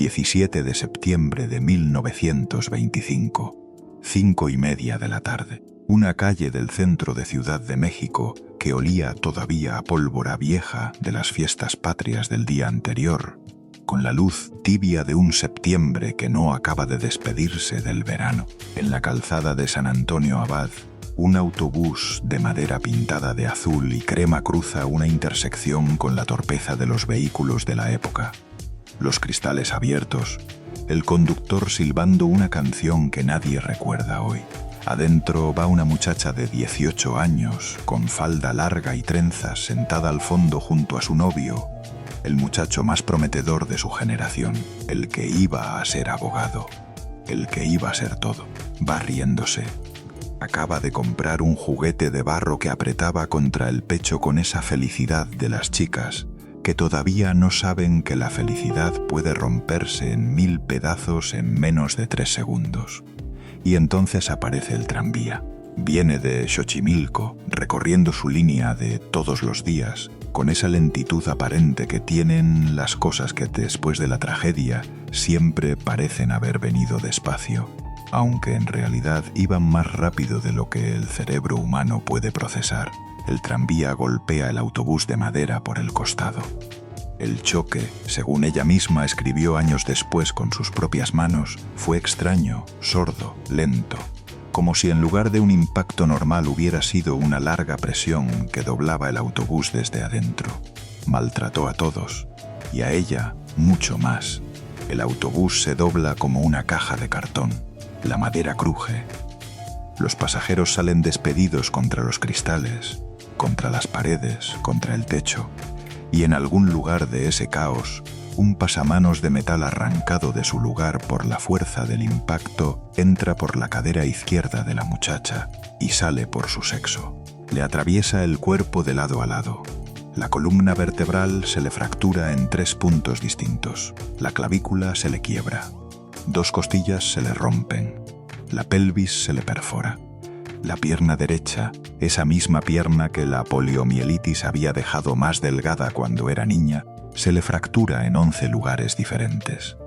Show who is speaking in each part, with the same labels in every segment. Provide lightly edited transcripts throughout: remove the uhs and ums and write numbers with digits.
Speaker 1: 17 de septiembre de 1925, 5:30 de la tarde. Una calle del centro de Ciudad de México que olía todavía a pólvora vieja de las fiestas patrias del día anterior, con la luz tibia de un septiembre que no acaba de despedirse del verano. En la calzada de San Antonio Abad, un autobús de madera pintada de azul y crema cruza una intersección con la torpeza de los vehículos de la época. Los cristales abiertos, el conductor silbando una canción que nadie recuerda hoy. Adentro va una muchacha de 18 años, con falda larga y trenzas, sentada al fondo junto a su novio, el muchacho más prometedor de su generación, el que iba a ser abogado, el que iba a ser todo. Va riéndose. Acaba de comprar un juguete de barro que apretaba contra el pecho con esa felicidad de las chicas, que todavía no saben que la felicidad puede romperse en 1000 pedazos en menos de 3 segundos. Y entonces aparece el tranvía. Viene de Xochimilco, recorriendo su línea de todos los días, con esa lentitud aparente que tienen las cosas que después de la tragedia siempre parecen haber venido despacio, aunque en realidad iban más rápido de lo que el cerebro humano puede procesar. El tranvía golpea el autobús de madera por el costado. El choque, según ella misma escribió años después con sus propias manos, fue extraño, sordo, lento, como si en lugar de un impacto normal hubiera sido una larga presión que doblaba el autobús desde adentro. Maltrató a todos, y a ella mucho más. El autobús se dobla como una caja de cartón. La madera cruje. Los pasajeros salen despedidos contra los cristales, contra las paredes, contra el techo. Y en algún lugar de ese caos, un pasamanos de metal arrancado de su lugar por la fuerza del impacto entra por la cadera izquierda de la muchacha y sale por su sexo. Le atraviesa el cuerpo de lado a lado. La columna vertebral se le fractura en 3 puntos distintos. La clavícula se le quiebra. 2 costillas se le rompen. La pelvis se le perfora. La pierna derecha, esa misma pierna que la poliomielitis había dejado más delgada cuando era niña, se le fractura en 11 lugares diferentes.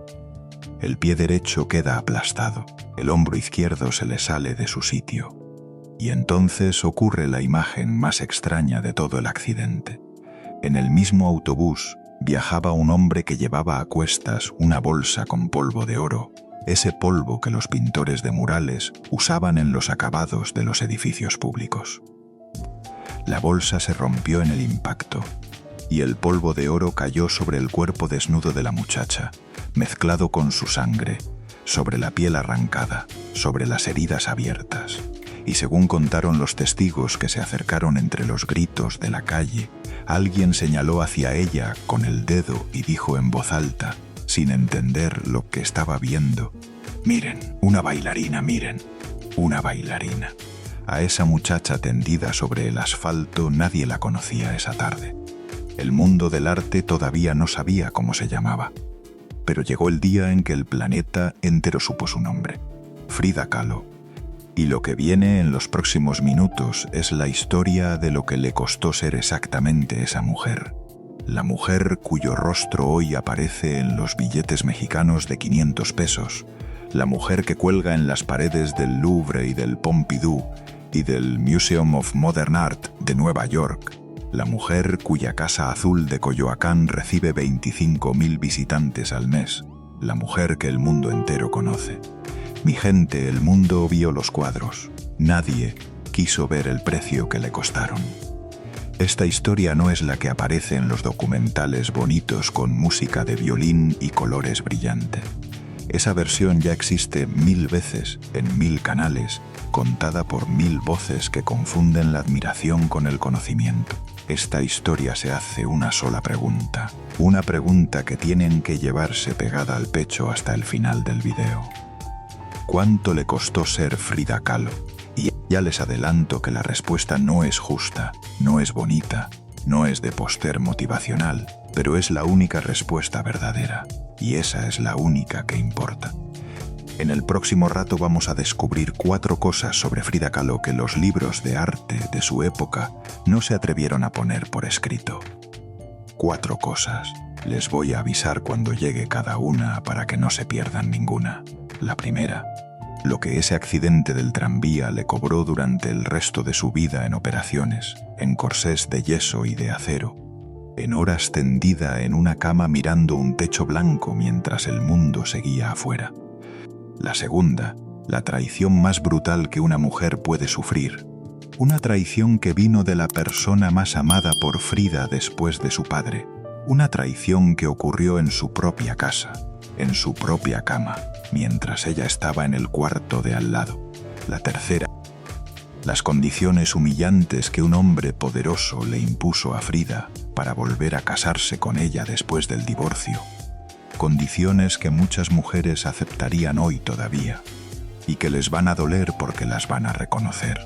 Speaker 1: El pie derecho queda aplastado, el hombro izquierdo se le sale de su sitio. Y entonces ocurre la imagen más extraña de todo el accidente. En el mismo autobús viajaba un hombre que llevaba a cuestas una bolsa con polvo de oro, ese polvo que los pintores de murales usaban en los acabados de los edificios públicos. La bolsa se rompió en el impacto y el polvo de oro cayó sobre el cuerpo desnudo de la muchacha, mezclado con su sangre, sobre la piel arrancada, sobre las heridas abiertas. Y según contaron los testigos que se acercaron entre los gritos de la calle, alguien señaló hacia ella con el dedo y dijo en voz alta, sin entender lo que estaba viendo: «Miren, una bailarina, miren, una bailarina». A esa muchacha tendida sobre el asfalto nadie la conocía esa tarde. El mundo del arte todavía no sabía cómo se llamaba. Pero llegó el día en que el planeta entero supo su nombre: Frida Kahlo. Y lo que viene en los próximos minutos es la historia de lo que le costó ser exactamente esa mujer. La mujer cuyo rostro hoy aparece en los billetes mexicanos de 500 pesos. La mujer que cuelga en las paredes del Louvre y del Pompidou y del Museum of Modern Art de Nueva York. La mujer cuya Casa Azul de Coyoacán recibe 25.000 visitantes al mes. La mujer que el mundo entero conoce. Mi gente, el mundo vio los cuadros. Nadie quiso ver el precio que le costaron. Esta historia no es la que aparece en los documentales bonitos con música de violín y colores brillantes. Esa versión ya existe 1000 veces, en 1000 canales, contada por 1000 voces que confunden la admiración con el conocimiento. Esta historia se hace una sola pregunta. Una pregunta que tienen que llevarse pegada al pecho hasta el final del video. ¿Cuánto le costó ser Frida Kahlo? Y ya les adelanto que la respuesta no es justa, no es bonita, no es de póster motivacional, pero es la única respuesta verdadera, y esa es la única que importa. En el próximo rato vamos a descubrir 4 cosas sobre Frida Kahlo que los libros de arte de su época no se atrevieron a poner por escrito. 4 cosas. Les voy a avisar cuando llegue cada una para que no se pierdan ninguna. La primera, lo que ese accidente del tranvía le cobró durante el resto de su vida en operaciones, en corsés de yeso y de acero, en horas tendida en una cama mirando un techo blanco mientras el mundo seguía afuera. La segunda, la traición más brutal que una mujer puede sufrir. Una traición que vino de la persona más amada por Frida después de su padre. Una traición que ocurrió en su propia casa, en su propia cama, mientras ella estaba en el cuarto de al lado. La tercera, las condiciones humillantes que un hombre poderoso le impuso a Frida para volver a casarse con ella después del divorcio. Condiciones que muchas mujeres aceptarían hoy todavía, y que les van a doler porque las van a reconocer.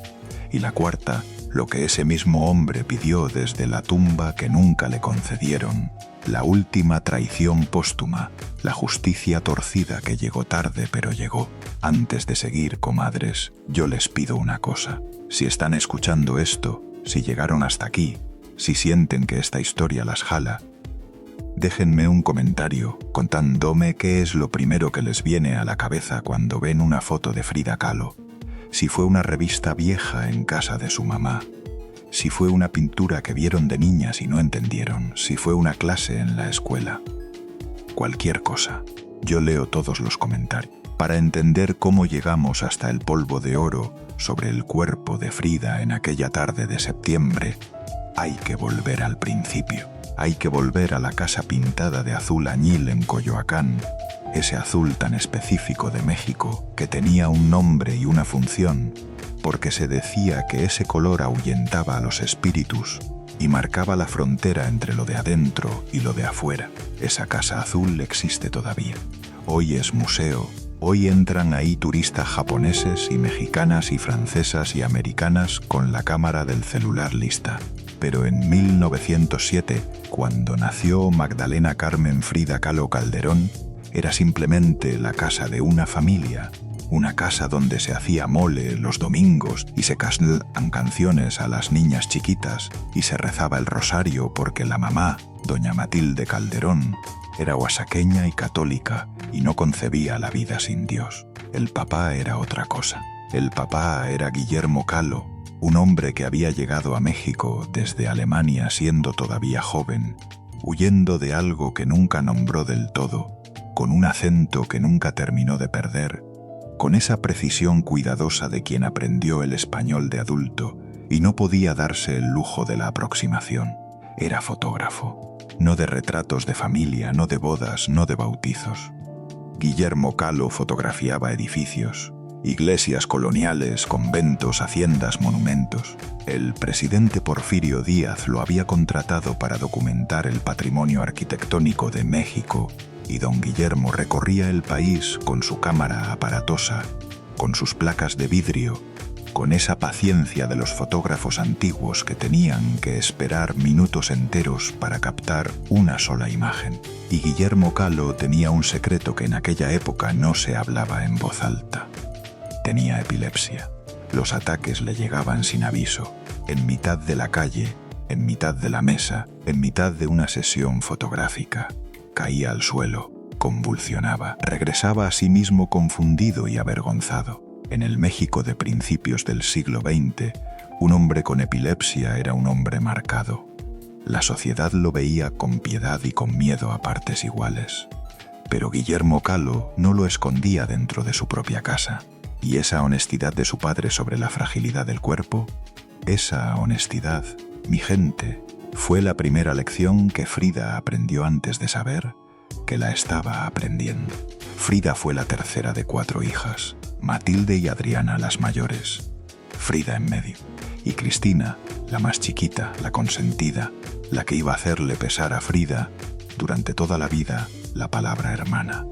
Speaker 1: Y la cuarta, lo que ese mismo hombre pidió desde la tumba que nunca le concedieron, la última traición póstuma, la justicia torcida que llegó tarde pero llegó. Antes de seguir, comadres, yo les pido una cosa. Si están escuchando esto, si llegaron hasta aquí, si sienten que esta historia las jala, déjenme un comentario contándome qué es lo primero que les viene a la cabeza cuando ven una foto de Frida Kahlo. Si fue una revista vieja en casa de su mamá, si fue una pintura que vieron de niñas y no entendieron, si fue una clase en la escuela. Cualquier cosa. Yo leo todos los comentarios. Para entender cómo llegamos hasta el polvo de oro sobre el cuerpo de Frida en aquella tarde de septiembre, hay que volver al principio. Hay que volver a la casa pintada de azul añil en Coyoacán, ese azul tan específico de México que tenía un nombre y una función, porque se decía que ese color ahuyentaba a los espíritus y marcaba la frontera entre lo de adentro y lo de afuera. Esa casa azul existe todavía. Hoy es museo. Hoy entran ahí turistas japoneses y mexicanas y francesas y americanas con la cámara del celular lista. Pero en 1907, cuando nació Magdalena Carmen Frida Kahlo Calderón, era simplemente la casa de una familia, una casa donde se hacía mole los domingos y se cantaban canciones a las niñas chiquitas y se rezaba el rosario porque la mamá, doña Matilde Calderón, era oaxaqueña y católica y no concebía la vida sin Dios. El papá era otra cosa. El papá era Guillermo Kahlo, un hombre que había llegado a México desde Alemania siendo todavía joven, huyendo de algo que nunca nombró del todo, con un acento que nunca terminó de perder, con esa precisión cuidadosa de quien aprendió el español de adulto y no podía darse el lujo de la aproximación. Era fotógrafo, no de retratos de familia, no de bodas, no de bautizos. Guillermo Kahlo fotografiaba edificios, iglesias coloniales, conventos, haciendas, monumentos. El presidente Porfirio Díaz lo había contratado para documentar el patrimonio arquitectónico de México y don Guillermo recorría el país con su cámara aparatosa, con sus placas de vidrio, con esa paciencia de los fotógrafos antiguos que tenían que esperar minutos enteros para captar una sola imagen. Y Guillermo Kahlo tenía un secreto que en aquella época no se hablaba en voz alta. Tenía epilepsia. Los ataques le llegaban sin aviso, en mitad de la calle, en mitad de la mesa, en mitad de una sesión fotográfica. Caía al suelo, convulsionaba, regresaba a sí mismo confundido y avergonzado. En el México de principios del siglo XX, un hombre con epilepsia era un hombre marcado. La sociedad lo veía con piedad y con miedo a partes iguales. Pero Guillermo Kahlo no lo escondía dentro de su propia casa. Y esa honestidad de su padre sobre la fragilidad del cuerpo, esa honestidad, mi gente, fue la primera lección que Frida aprendió antes de saber que la estaba aprendiendo. Frida fue la tercera de 4 hijas, Matilde y Adriana las mayores, Frida en medio, y Cristina, la más chiquita, la consentida, la que iba a hacerle pesar a Frida durante toda la vida la palabra hermana.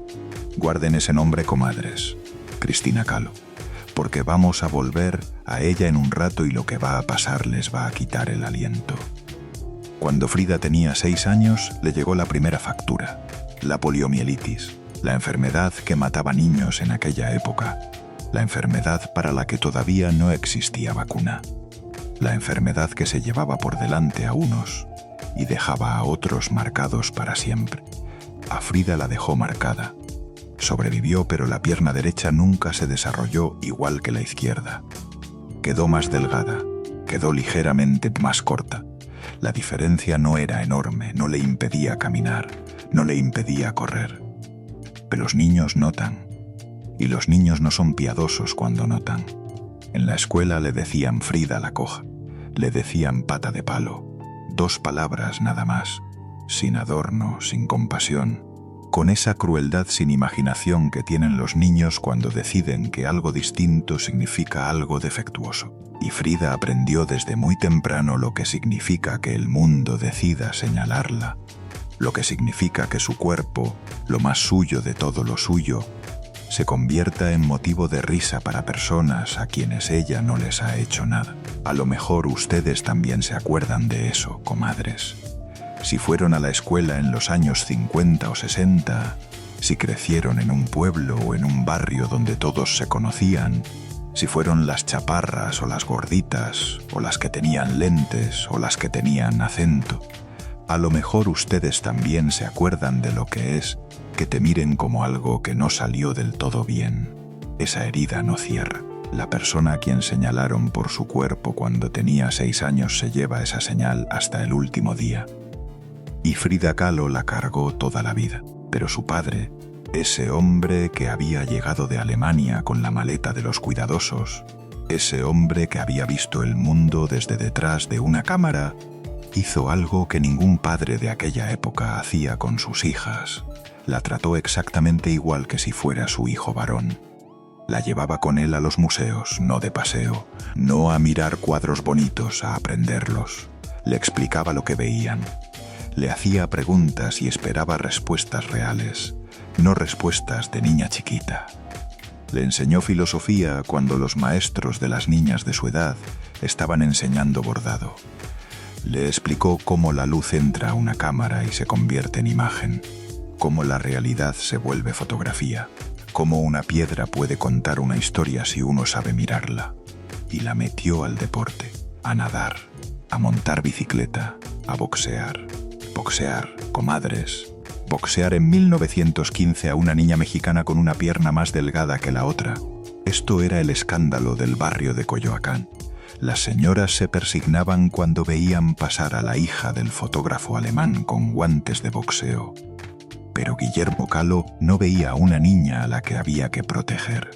Speaker 1: Guarden ese nombre, comadres, Cristina Kahlo, porque vamos a volver a ella en un rato y lo que va a pasar les va a quitar el aliento. Cuando Frida tenía 6 años, le llegó la primera factura, la poliomielitis, la enfermedad que mataba niños en aquella época, la enfermedad para la que todavía no existía vacuna, la enfermedad que se llevaba por delante a unos y dejaba a otros marcados para siempre. A Frida la dejó marcada. Sobrevivió, pero la pierna derecha nunca se desarrolló igual que la izquierda. Quedó más delgada, quedó ligeramente más corta. La diferencia no era enorme, no le impedía caminar, no le impedía correr. Pero los niños notan, y los niños no son piadosos cuando notan. En la escuela le decían Frida la coja, le decían pata de palo, 2 palabras nada más, sin adorno, sin compasión, con esa crueldad sin imaginación que tienen los niños cuando deciden que algo distinto significa algo defectuoso. Y Frida aprendió desde muy temprano lo que significa que el mundo decida señalarla, lo que significa que su cuerpo, lo más suyo de todo lo suyo, se convierta en motivo de risa para personas a quienes ella no les ha hecho nada. A lo mejor ustedes también se acuerdan de eso, comadres. Si fueron a la escuela en los años 50 o 60, si crecieron en un pueblo o en un barrio donde todos se conocían, si fueron las chaparras o las gorditas, o las que tenían lentes o las que tenían acento, a lo mejor ustedes también se acuerdan de lo que es que te miren como algo que no salió del todo bien. Esa herida no cierra. La persona a quien señalaron por su cuerpo cuando tenía 6 años se lleva esa señal hasta el último día. Y Frida Kahlo la cargó toda la vida. Pero su padre, ese hombre que había llegado de Alemania con la maleta de los cuidadosos, ese hombre que había visto el mundo desde detrás de una cámara, hizo algo que ningún padre de aquella época hacía con sus hijas. La trató exactamente igual que si fuera su hijo varón. La llevaba con él a los museos, no de paseo, no a mirar cuadros bonitos, a aprenderlos. Le explicaba lo que veían. Le hacía preguntas y esperaba respuestas reales, no respuestas de niña chiquita. Le enseñó filosofía cuando los maestros de las niñas de su edad estaban enseñando bordado. Le explicó cómo la luz entra a una cámara y se convierte en imagen, cómo la realidad se vuelve fotografía, cómo una piedra puede contar una historia si uno sabe mirarla. Y la metió al deporte, a nadar, a montar bicicleta, a boxear. Boxear, comadres. Boxear en 1915 a una niña mexicana con una pierna más delgada que la otra. Esto era el escándalo del barrio de Coyoacán. Las señoras se persignaban cuando veían pasar a la hija del fotógrafo alemán con guantes de boxeo. Pero Guillermo Kahlo no veía a una niña a la que había que proteger.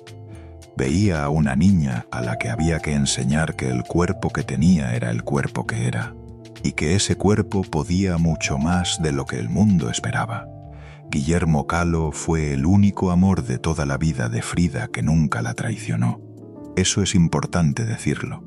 Speaker 1: Veía a una niña a la que había que enseñar que el cuerpo que tenía era el cuerpo que era, y que ese cuerpo podía mucho más de lo que el mundo esperaba. Guillermo Kahlo fue el único amor de toda la vida de Frida que nunca la traicionó. Eso es importante decirlo,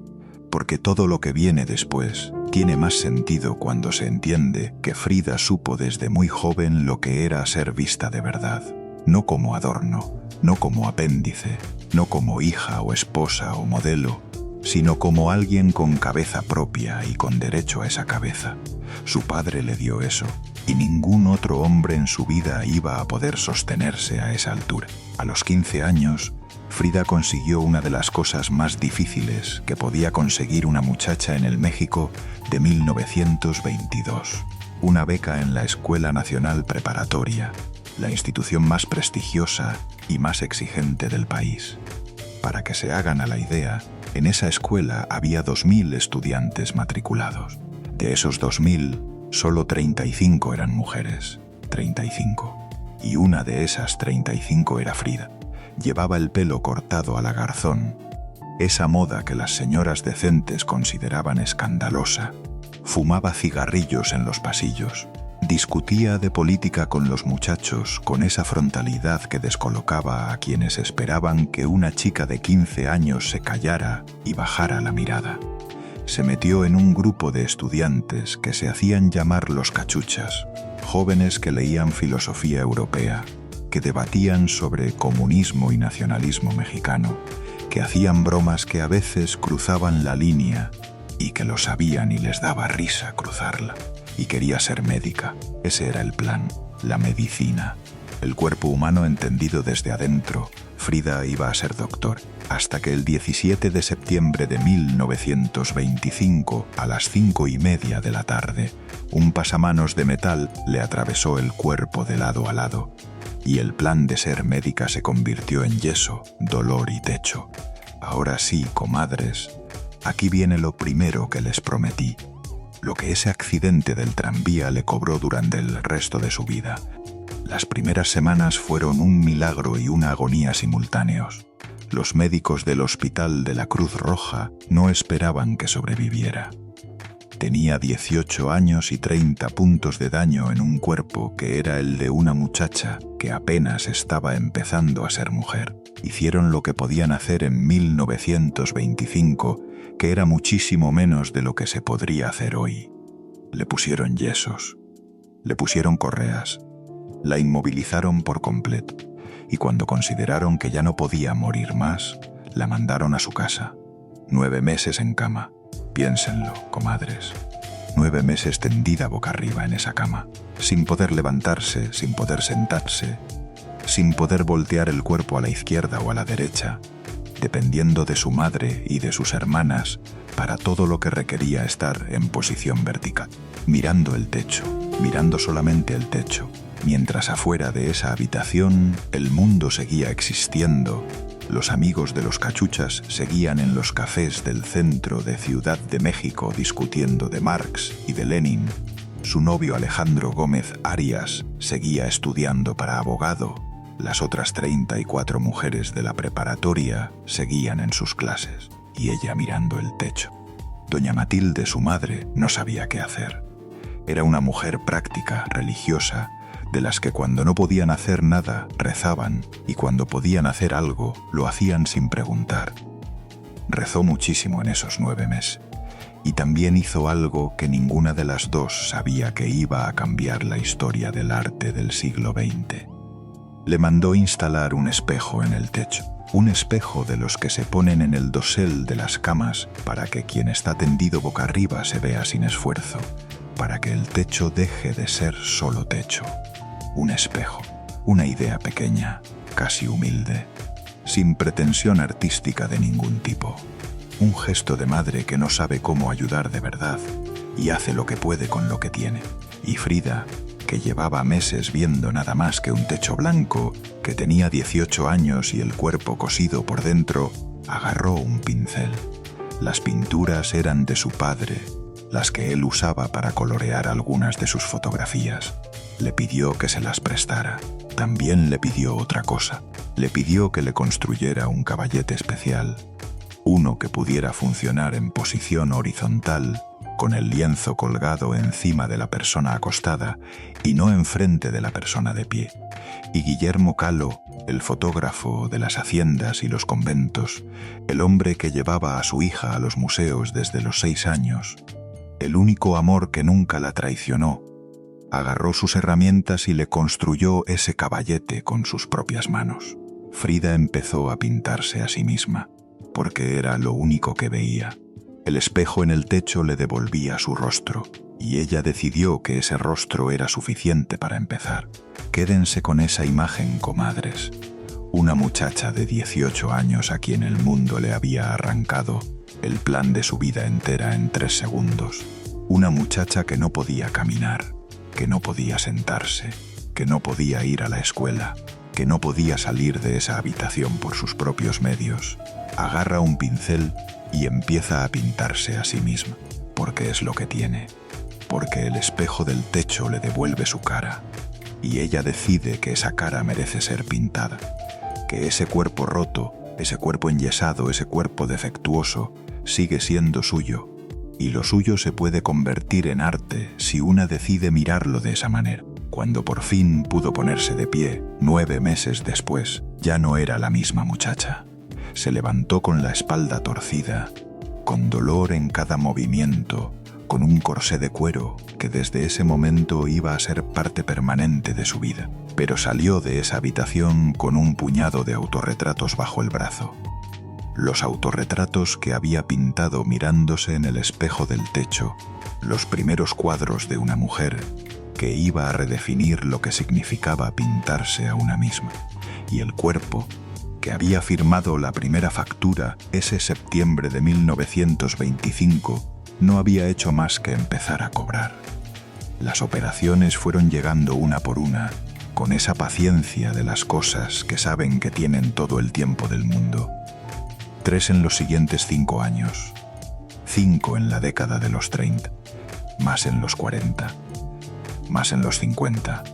Speaker 1: porque todo lo que viene después tiene más sentido cuando se entiende que Frida supo desde muy joven lo que era ser vista de verdad, no como adorno, no como apéndice, no como hija o esposa o modelo, sino como alguien con cabeza propia y con derecho a esa cabeza. Su padre le dio eso, y ningún otro hombre en su vida iba a poder sostenerse a esa altura. A los 15 años, Frida consiguió una de las cosas más difíciles que podía conseguir una muchacha en el México de 1922. Una beca en la Escuela Nacional Preparatoria, la institución más prestigiosa y más exigente del país. Para que se hagan a la idea, en esa escuela había 2.000 estudiantes matriculados. De esos 2.000, solo 35 eran mujeres. 35. Y una de esas 35 era Frida. Llevaba el pelo cortado a la garzón, esa moda que las señoras decentes consideraban escandalosa. Fumaba cigarrillos en los pasillos. Discutía de política con los muchachos con esa frontalidad que descolocaba a quienes esperaban que una chica de 15 años se callara y bajara la mirada. Se metió en un grupo de estudiantes que se hacían llamar los cachuchas, jóvenes que leían filosofía europea, que debatían sobre comunismo y nacionalismo mexicano, que hacían bromas que a veces cruzaban la línea y que lo sabían y les daba risa cruzarla. Y quería ser médica. Ese era el plan, la medicina. El cuerpo humano entendido desde adentro, Frida iba a ser doctor, hasta que el 17 de septiembre de 1925, a las 5:30 de la tarde, un pasamanos de metal le atravesó el cuerpo de lado a lado, y el plan de ser médica se convirtió en yeso, dolor y techo. Ahora sí, comadres, aquí viene lo primero que les prometí, lo que ese accidente del tranvía le cobró durante el resto de su vida. Las primeras semanas fueron un milagro y una agonía simultáneos. Los médicos del Hospital de la Cruz Roja no esperaban que sobreviviera. Tenía 18 años y 30 puntos de daño en un cuerpo que era el de una muchacha que apenas estaba empezando a ser mujer. Hicieron lo que podían hacer en 1925, que era muchísimo menos de lo que se podría hacer hoy. Le pusieron yesos, le pusieron correas, la inmovilizaron por completo, y cuando consideraron que ya no podía morir más, la mandaron a su casa. 9 meses en cama. Piénsenlo, comadres. 9 meses tendida boca arriba en esa cama, sin poder levantarse, sin poder sentarse, sin poder voltear el cuerpo a la izquierda o a la derecha, dependiendo de su madre y de sus hermanas para todo lo que requería estar en posición vertical, mirando el techo, mirando solamente el techo, mientras afuera de esa habitación el mundo seguía existiendo. Los amigos de los cachuchas seguían en los cafés del centro de Ciudad de México discutiendo de Marx y de Lenin. Su novio Alejandro Gómez Arias seguía estudiando para abogado. Las otras 34 mujeres de la preparatoria seguían en sus clases, y ella mirando el techo. Doña Matilde, su madre, no sabía qué hacer. Era una mujer práctica, religiosa, de las que cuando no podían hacer nada, rezaban, y cuando podían hacer algo, lo hacían sin preguntar. Rezó muchísimo en esos 9 meses, y también hizo algo que ninguna de las dos sabía que iba a cambiar la historia del arte del siglo XX. Le mandó instalar un espejo en el techo, un espejo de los que se ponen en el dosel de las camas para que quien está tendido boca arriba se vea sin esfuerzo, para que el techo deje de ser solo techo. Un espejo, una idea pequeña, casi humilde, sin pretensión artística de ningún tipo. Un gesto de madre que no sabe cómo ayudar de verdad y hace lo que puede con lo que tiene. Y Frida, que llevaba meses viendo nada más que un techo blanco, que tenía 18 años y el cuerpo cosido por dentro, agarró un pincel. Las pinturas eran de su padre, las que él usaba para colorear algunas de sus fotografías. Le pidió que se las prestara. También le pidió otra cosa. Le pidió que le construyera un caballete especial, uno que pudiera funcionar en posición horizontal, con el lienzo colgado encima de la persona acostada y no enfrente de la persona de pie. Y Guillermo Caló, el fotógrafo de las haciendas y los conventos, el hombre que llevaba a su hija a los museos desde los 6 años, el único amor que nunca la traicionó, agarró sus herramientas y le construyó ese caballete con sus propias manos. Frida empezó a pintarse a sí misma, porque era lo único que veía. El espejo en el techo le devolvía su rostro, y ella decidió que ese rostro era suficiente para empezar. Quédense con esa imagen, comadres. Una muchacha de 18 años a quien el mundo le había arrancado el plan de su vida entera en 3 segundos. Una muchacha que no podía caminar, que no podía sentarse, que no podía ir a la escuela, que no podía salir de esa habitación por sus propios medios. Agarra un pincel y empieza a pintarse a sí misma, porque es lo que tiene, porque el espejo del techo le devuelve su cara, y ella decide que esa cara merece ser pintada, que ese cuerpo roto, ese cuerpo enyesado, ese cuerpo defectuoso, sigue siendo suyo, y lo suyo se puede convertir en arte si una decide mirarlo de esa manera. Cuando por fin pudo ponerse de pie, 9 meses después, ya no era la misma muchacha. Se levantó con la espalda torcida, con dolor en cada movimiento, con un corsé de cuero que desde ese momento iba a ser parte permanente de su vida. Pero salió de esa habitación con un puñado de autorretratos bajo el brazo. Los autorretratos que había pintado mirándose en el espejo del techo, los primeros cuadros de una mujer que iba a redefinir lo que significaba pintarse a una misma. Y el cuerpo que había firmado la primera factura ese septiembre de 1925, no había hecho más que empezar a cobrar. Las operaciones fueron llegando una por una, con esa paciencia de las cosas que saben que tienen todo el tiempo del mundo. 3 en los siguientes 5 años, 5 en la década de los 30, más en los 40, más en los 50.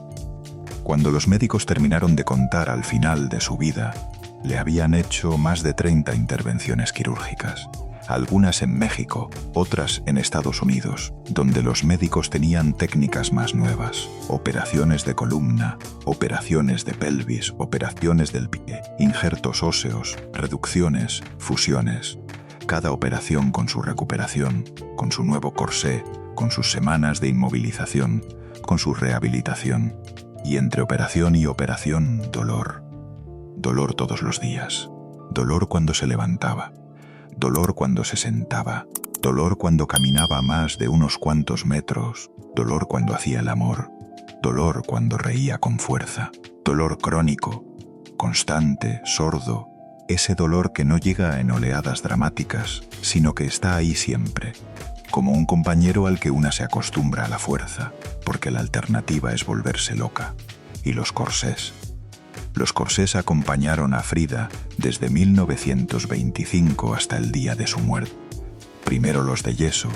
Speaker 1: Cuando los médicos terminaron de contar al final de su vida, le habían hecho más de 30 intervenciones quirúrgicas, algunas en México, otras en Estados Unidos, donde los médicos tenían técnicas más nuevas, operaciones de columna, operaciones de pelvis, operaciones del pie, injertos óseos, reducciones, fusiones. Cada operación con su recuperación, con su nuevo corsé, con sus semanas de inmovilización, con su rehabilitación. Y entre operación y operación, dolor. Dolor todos los días. Dolor cuando se levantaba. Dolor cuando se sentaba. Dolor cuando caminaba más de unos cuantos metros. Dolor cuando hacía el amor. Dolor cuando reía con fuerza. Dolor crónico, constante, sordo. Ese dolor que no llega en oleadas dramáticas, sino que está ahí siempre. Como un compañero al que una se acostumbra a la fuerza, porque la alternativa es volverse loca. Y los corsés. Los corsés acompañaron a Frida desde 1925 hasta el día de su muerte. Primero los de yeso,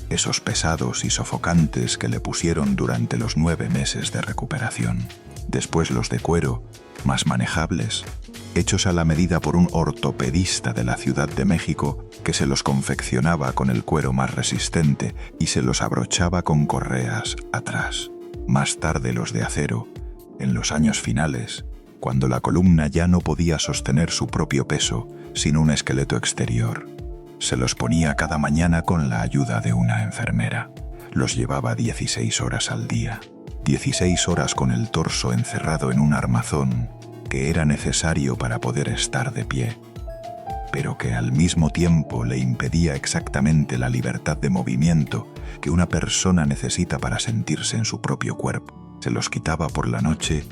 Speaker 1: esos pesados y sofocantes que le pusieron durante los 9 meses de recuperación. Después los de cuero, más manejables, hechos a la medida por un ortopedista de la Ciudad de México que se los confeccionaba con el cuero más resistente y se los abrochaba con correas atrás. Más tarde los de acero, en los años finales, cuando la columna ya no podía sostener su propio peso sin un esqueleto exterior. Se los ponía cada mañana con la ayuda de una enfermera. Los llevaba 16 horas al día. 16 horas con el torso encerrado en un armazón que era necesario para poder estar de pie, pero que al mismo tiempo le impedía exactamente la libertad de movimiento que una persona necesita para sentirse en su propio cuerpo. Se los quitaba por la noche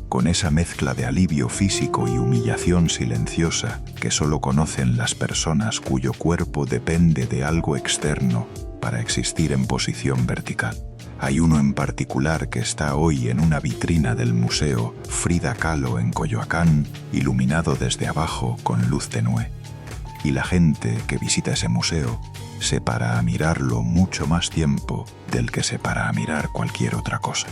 Speaker 1: con esa mezcla de alivio físico y humillación silenciosa que solo conocen las personas cuyo cuerpo depende de algo externo para existir en posición vertical. Hay uno en particular que está hoy en una vitrina del Museo Frida Kahlo en Coyoacán, iluminado desde abajo con luz tenue. Y la gente que visita ese museo se para a mirarlo mucho más tiempo del que se para a mirar cualquier otra cosa.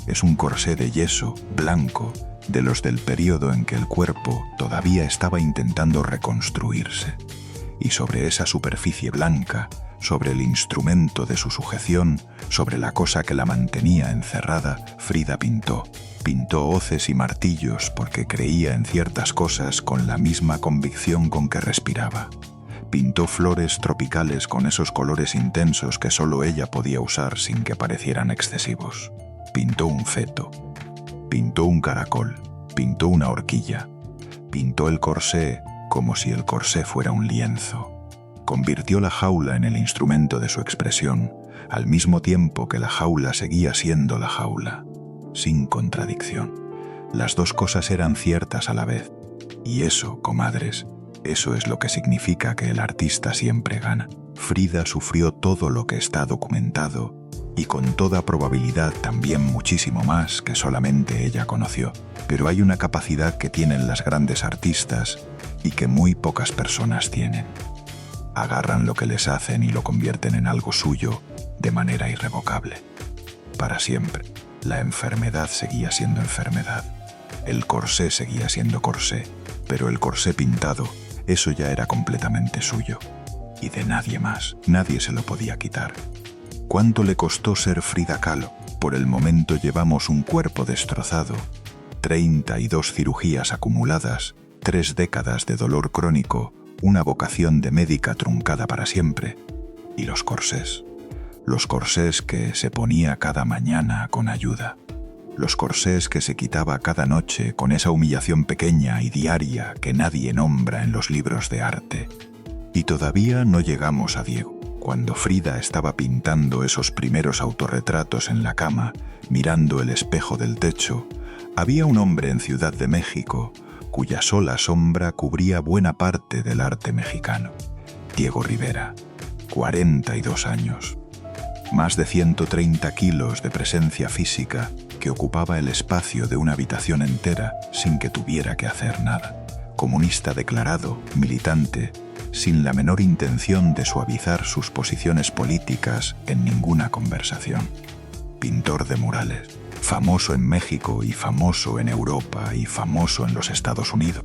Speaker 1: Es un corsé de yeso, blanco, de los del periodo en que el cuerpo todavía estaba intentando reconstruirse. Y sobre esa superficie blanca, sobre el instrumento de su sujeción, sobre la cosa que la mantenía encerrada, Frida pintó. Pintó hoces y martillos porque creía en ciertas cosas con la misma convicción con que respiraba. Pintó flores tropicales con esos colores intensos que solo ella podía usar sin que parecieran excesivos. Pintó un feto. Pintó un caracol. Pintó una horquilla. Pintó el corsé como si el corsé fuera un lienzo. Convirtió la jaula en el instrumento de su expresión, al mismo tiempo que la jaula seguía siendo la jaula, sin contradicción. Las dos cosas eran ciertas a la vez. Y eso, comadres, eso es lo que significa que el artista siempre gana. Frida sufrió todo lo que está documentado, y con toda probabilidad también muchísimo más que solamente ella conoció. Pero hay una capacidad que tienen las grandes artistas y que muy pocas personas tienen. Agarran lo que les hacen y lo convierten en algo suyo de manera irrevocable. Para siempre. La enfermedad seguía siendo enfermedad. El corsé seguía siendo corsé, pero el corsé pintado, eso ya era completamente suyo. Y de nadie más. Nadie se lo podía quitar. ¿Cuánto le costó ser Frida Kahlo? Por el momento llevamos un cuerpo destrozado, 32 cirugías acumuladas, 3 décadas de dolor crónico, una vocación de médica truncada para siempre, y los corsés que se ponía cada mañana con ayuda, los corsés que se quitaba cada noche con esa humillación pequeña y diaria que nadie nombra en los libros de arte. Y todavía no llegamos a Diego. Cuando Frida estaba pintando esos primeros autorretratos en la cama, mirando el espejo del techo, había un hombre en Ciudad de México, cuya sola sombra cubría buena parte del arte mexicano. Diego Rivera, 42 años. Más de 130 kilos de presencia física que ocupaba el espacio de una habitación entera sin que tuviera que hacer nada. Comunista declarado, militante, sin la menor intención de suavizar sus posiciones políticas en ninguna conversación. Pintor de murales, famoso en México y famoso en Europa y famoso en los Estados Unidos.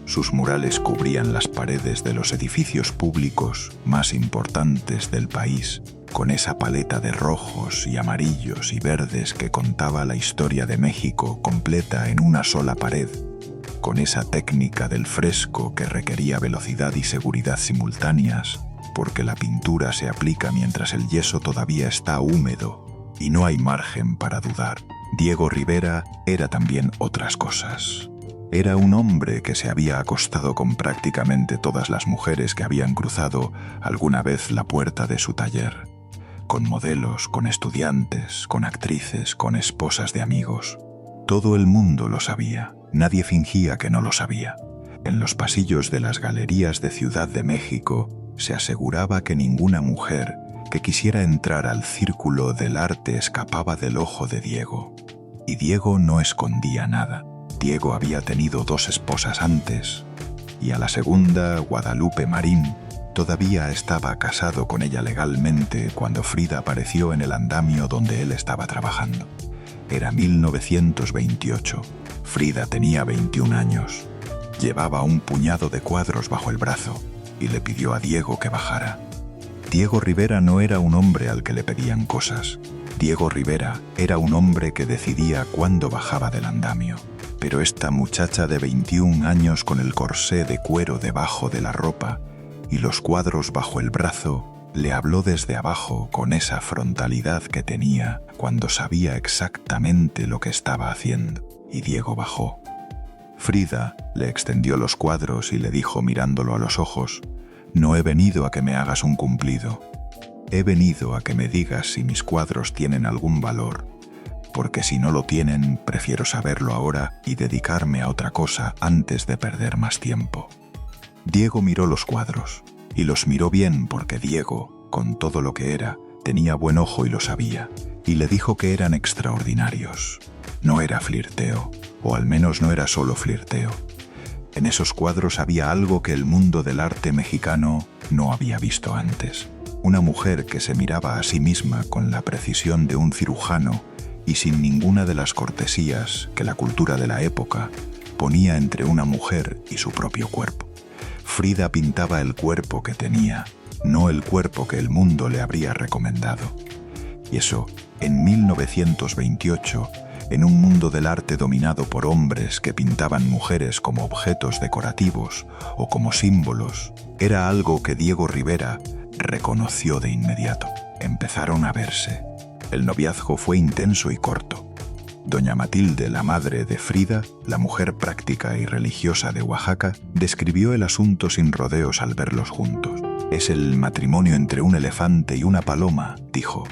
Speaker 1: Sus murales cubrían las paredes de los edificios públicos más importantes del país, con esa paleta de rojos y amarillos y verdes que contaba la historia de México completa en una sola pared, con esa técnica del fresco que requería velocidad y seguridad simultáneas, porque la pintura se aplica mientras el yeso todavía está húmedo y no hay margen para dudar. Diego Rivera era también otras cosas. Era un hombre que se había acostado con prácticamente todas las mujeres que habían cruzado alguna vez la puerta de su taller, con modelos, con estudiantes, con actrices, con esposas de amigos. Todo el mundo lo sabía, nadie fingía que no lo sabía. En los pasillos de las galerías de Ciudad de México se aseguraba que ninguna mujer que quisiera entrar al círculo del arte escapaba del ojo de Diego. Y Diego no escondía nada. Diego había tenido 2 esposas antes, y a la segunda, Guadalupe Marín, todavía estaba casado con ella legalmente cuando Frida apareció en el andamio donde él estaba trabajando. Era 1928. Frida tenía 21 años. Llevaba un puñado de cuadros bajo el brazo y le pidió a Diego que bajara. Diego Rivera no era un hombre al que le pedían cosas. Diego Rivera era un hombre que decidía cuándo bajaba del andamio. Pero esta muchacha de 21 años con el corsé de cuero debajo de la ropa y los cuadros bajo el brazo, le habló desde abajo con esa frontalidad que tenía cuando sabía exactamente lo que estaba haciendo. Y Diego bajó. Frida le extendió los cuadros y le dijo mirándolo a los ojos: «No he venido a que me hagas un cumplido. He venido a que me digas si mis cuadros tienen algún valor. Porque si no lo tienen, prefiero saberlo ahora y dedicarme a otra cosa antes de perder más tiempo». Diego miró los cuadros, y los miró bien porque Diego, con todo lo que era, tenía buen ojo y lo sabía, y le dijo que eran extraordinarios. No era flirteo, o al menos no era solo flirteo. En esos cuadros había algo que el mundo del arte mexicano no había visto antes. Una mujer que se miraba a sí misma con la precisión de un cirujano y sin ninguna de las cortesías que la cultura de la época ponía entre una mujer y su propio cuerpo. Frida pintaba el cuerpo que tenía, no el cuerpo que el mundo le habría recomendado. Y eso, en 1928, en un mundo del arte dominado por hombres que pintaban mujeres como objetos decorativos o como símbolos, era algo que Diego Rivera reconoció de inmediato. Empezaron a verse. El noviazgo fue intenso y corto. Doña Matilde, la madre de Frida, la mujer práctica y religiosa de Oaxaca, describió el asunto sin rodeos al verlos juntos. «Es el matrimonio entre un elefante y una paloma», dijo,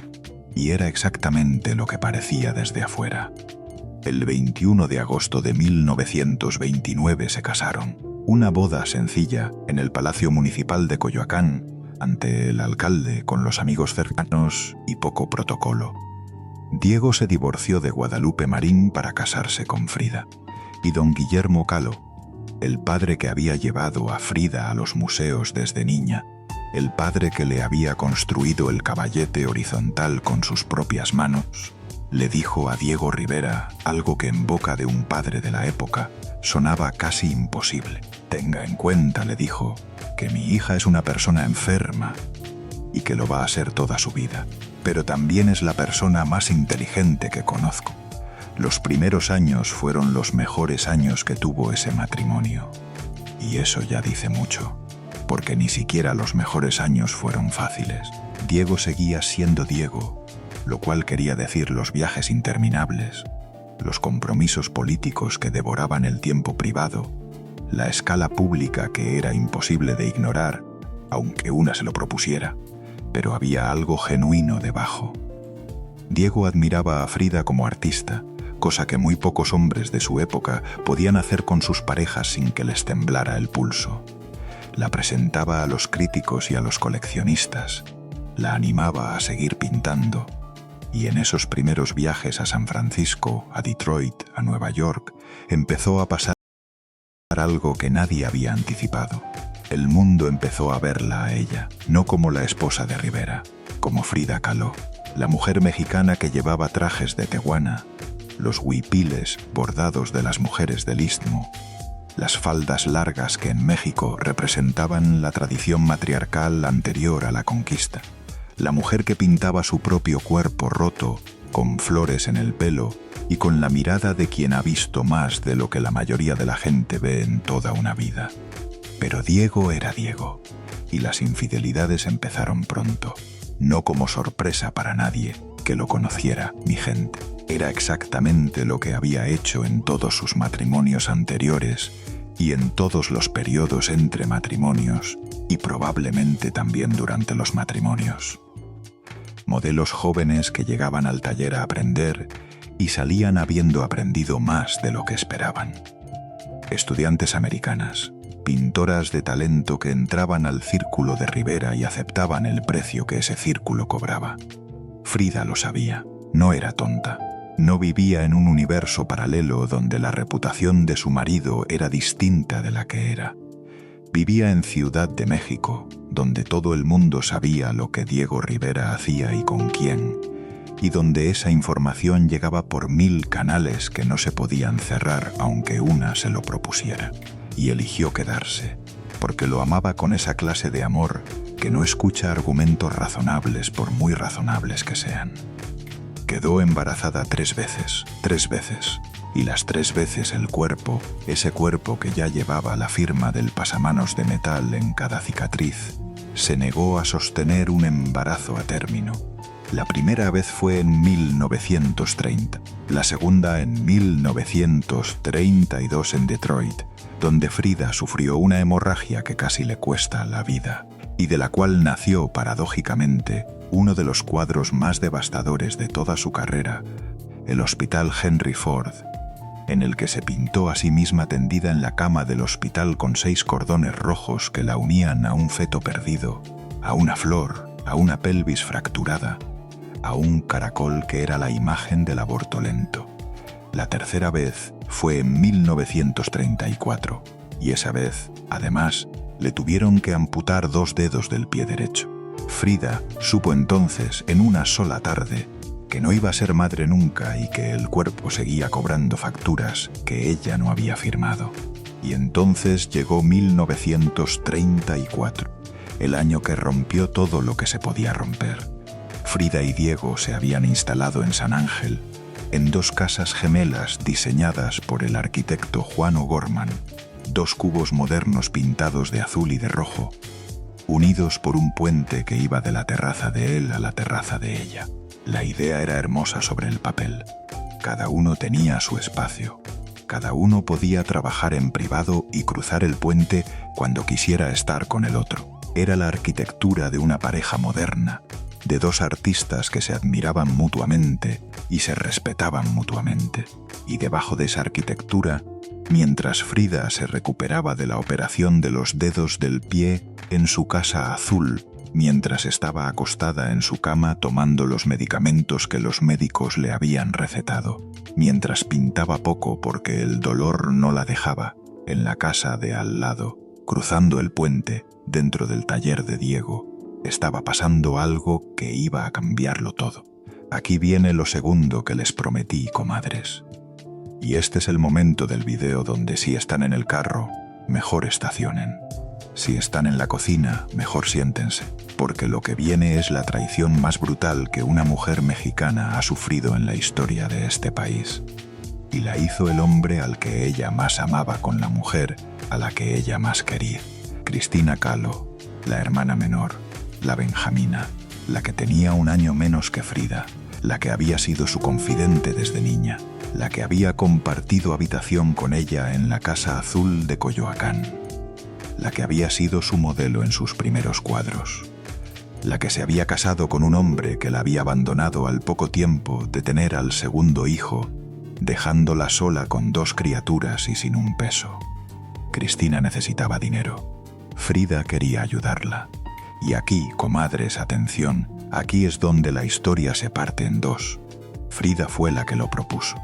Speaker 1: y era exactamente lo que parecía desde afuera. El 21 de agosto de 1929 se casaron. Una boda sencilla en el Palacio Municipal de Coyoacán, ante el alcalde, con los amigos cercanos y poco protocolo. Diego se divorció de Guadalupe Marín para casarse con Frida, y don Guillermo Caló, el padre que había llevado a Frida a los museos desde niña, el padre que le había construido el caballete horizontal con sus propias manos, le dijo a Diego Rivera algo que en boca de un padre de la época sonaba casi imposible. «Tenga en cuenta», le dijo, «que mi hija es una persona enferma y que lo va a ser toda su vida, pero también es la persona más inteligente que conozco. Los primeros años fueron los mejores años que tuvo ese matrimonio. Y eso ya dice mucho, porque ni siquiera los mejores años fueron fáciles». Diego seguía siendo Diego, lo cual quería decir los viajes interminables, los compromisos políticos que devoraban el tiempo privado, la escala pública que era imposible de ignorar, aunque una se lo propusiera, pero había algo genuino debajo. Diego admiraba a Frida como artista, cosa que muy pocos hombres de su época podían hacer con sus parejas sin que les temblara el pulso. La presentaba a los críticos y a los coleccionistas, la animaba a seguir pintando, y en esos primeros viajes a San Francisco, a Detroit, a Nueva York, empezó a pasar algo que nadie había anticipado. El mundo empezó a verla a ella, no como la esposa de Rivera, como Frida Kahlo, la mujer mexicana que llevaba trajes de tehuana, los huipiles bordados de las mujeres del Istmo, las faldas largas que en México representaban la tradición matriarcal anterior a la conquista, la mujer que pintaba su propio cuerpo roto, con flores en el pelo y con la mirada de quien ha visto más de lo que la mayoría de la gente ve en toda una vida. Pero Diego era Diego, y las infidelidades empezaron pronto, no como sorpresa para nadie que lo conociera, mi gente. Era exactamente lo que había hecho en todos sus matrimonios anteriores y en todos los periodos entre matrimonios, y probablemente también durante los matrimonios. Modelos jóvenes que llegaban al taller a aprender y salían habiendo aprendido más de lo que esperaban. Estudiantes americanas, pintoras de talento que entraban al círculo de Rivera y aceptaban el precio que ese círculo cobraba. Frida lo sabía, no era tonta. No vivía en un universo paralelo donde la reputación de su marido era distinta de la que era. Vivía en Ciudad de México, donde todo el mundo sabía lo que Diego Rivera hacía y con quién, y donde esa información llegaba por 1000 canales que no se podían cerrar aunque una se lo propusiera. Y eligió quedarse, porque lo amaba con esa clase de amor que no escucha argumentos razonables por muy razonables que sean. Quedó embarazada 3 veces, y las 3 veces el cuerpo, ese cuerpo que ya llevaba la firma del pasamanos de metal en cada cicatriz, se negó a sostener un embarazo a término. La primera vez fue en 1930, la segunda en 1932 en Detroit, donde Frida sufrió una hemorragia que casi le cuesta la vida, y de la cual nació, paradójicamente, uno de los cuadros más devastadores de toda su carrera, el Hospital Henry Ford, en el que se pintó a sí misma tendida en la cama del hospital con 6 cordones rojos que la unían a un feto perdido, a una flor, a una pelvis fracturada, a un caracol que era la imagen del aborto lento. La tercera vez fue en 1934, y esa vez, además, le tuvieron que amputar 2 dedos del pie derecho. Frida supo entonces, en una sola tarde, que no iba a ser madre nunca y que el cuerpo seguía cobrando facturas que ella no había firmado. Y entonces llegó 1934, el año que rompió todo lo que se podía romper. Frida y Diego se habían instalado en San Ángel, en 2 casas gemelas diseñadas por el arquitecto Juan O'Gorman, 2 cubos modernos pintados de azul y de rojo, unidos por un puente que iba de la terraza de él a la terraza de ella. La idea era hermosa sobre el papel. Cada uno tenía su espacio. Cada uno podía trabajar en privado y cruzar el puente cuando quisiera estar con el otro. Era la arquitectura de una pareja moderna, de 2 artistas que se admiraban mutuamente y se respetaban mutuamente. Y debajo de esa arquitectura, mientras Frida se recuperaba de la operación de los dedos del pie en su casa azul, mientras estaba acostada en su cama tomando los medicamentos que los médicos le habían recetado, mientras pintaba poco porque el dolor no la dejaba, en la casa de al lado, cruzando el puente, dentro del taller de Diego, estaba pasando algo que iba a cambiarlo todo. Aquí viene lo segundo que les prometí, comadres. Y este es el momento del video donde si están en el carro, mejor estacionen. Si están en la cocina, mejor siéntense, porque lo que viene es la traición más brutal que una mujer mexicana ha sufrido en la historia de este país. Y la hizo el hombre al que ella más amaba con la mujer a la que ella más quería. Cristina Kahlo, la hermana menor, la Benjamina, la que tenía 1 año menos que Frida, la que había sido su confidente desde niña, la que había compartido habitación con ella en la Casa Azul de Coyoacán, la que había sido su modelo en sus primeros cuadros, la que se había casado con un hombre que la había abandonado al poco tiempo de tener al segundo hijo dejándola sola con 2 criaturas y sin un peso. Cristina necesitaba dinero. Frida quería ayudarla. Y aquí, comadres, atención, aquí es donde la historia se parte en 2. Frida fue la que lo propuso.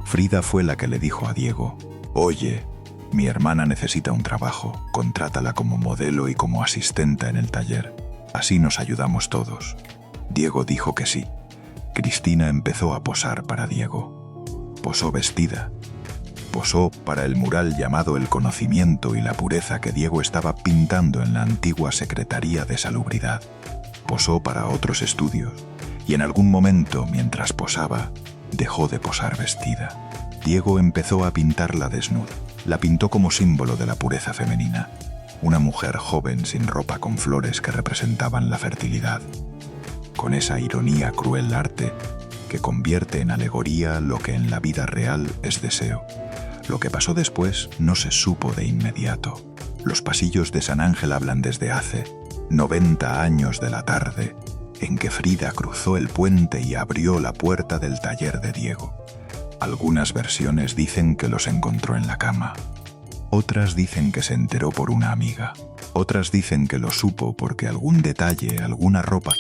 Speaker 1: Frida fue la que le dijo a Diego: «Oye, mi hermana necesita un trabajo, contrátala como modelo y como asistenta en el taller. Así nos ayudamos todos». Diego dijo que sí. Cristina empezó a posar para Diego. Posó vestida. Posó para el mural llamado El conocimiento y la pureza que Diego estaba pintando en la antigua Secretaría de Salubridad. Posó para otros estudios. Y en algún momento, mientras posaba, dejó de posar vestida. Diego empezó a pintarla desnuda. La pintó como símbolo de la pureza femenina. Una mujer joven sin ropa con flores que representaban la fertilidad. Con esa ironía cruel arte que convierte en alegoría lo que en la vida real es deseo. Lo que pasó después no se supo de inmediato. Los pasillos de San Ángel hablan desde hace 90 años de la tarde en que Frida cruzó el puente y abrió la puerta del taller de Diego. Algunas versiones dicen que los encontró en la cama. Otras dicen que se enteró por una amiga. Otras dicen que lo supo porque algún detalle, alguna ropa,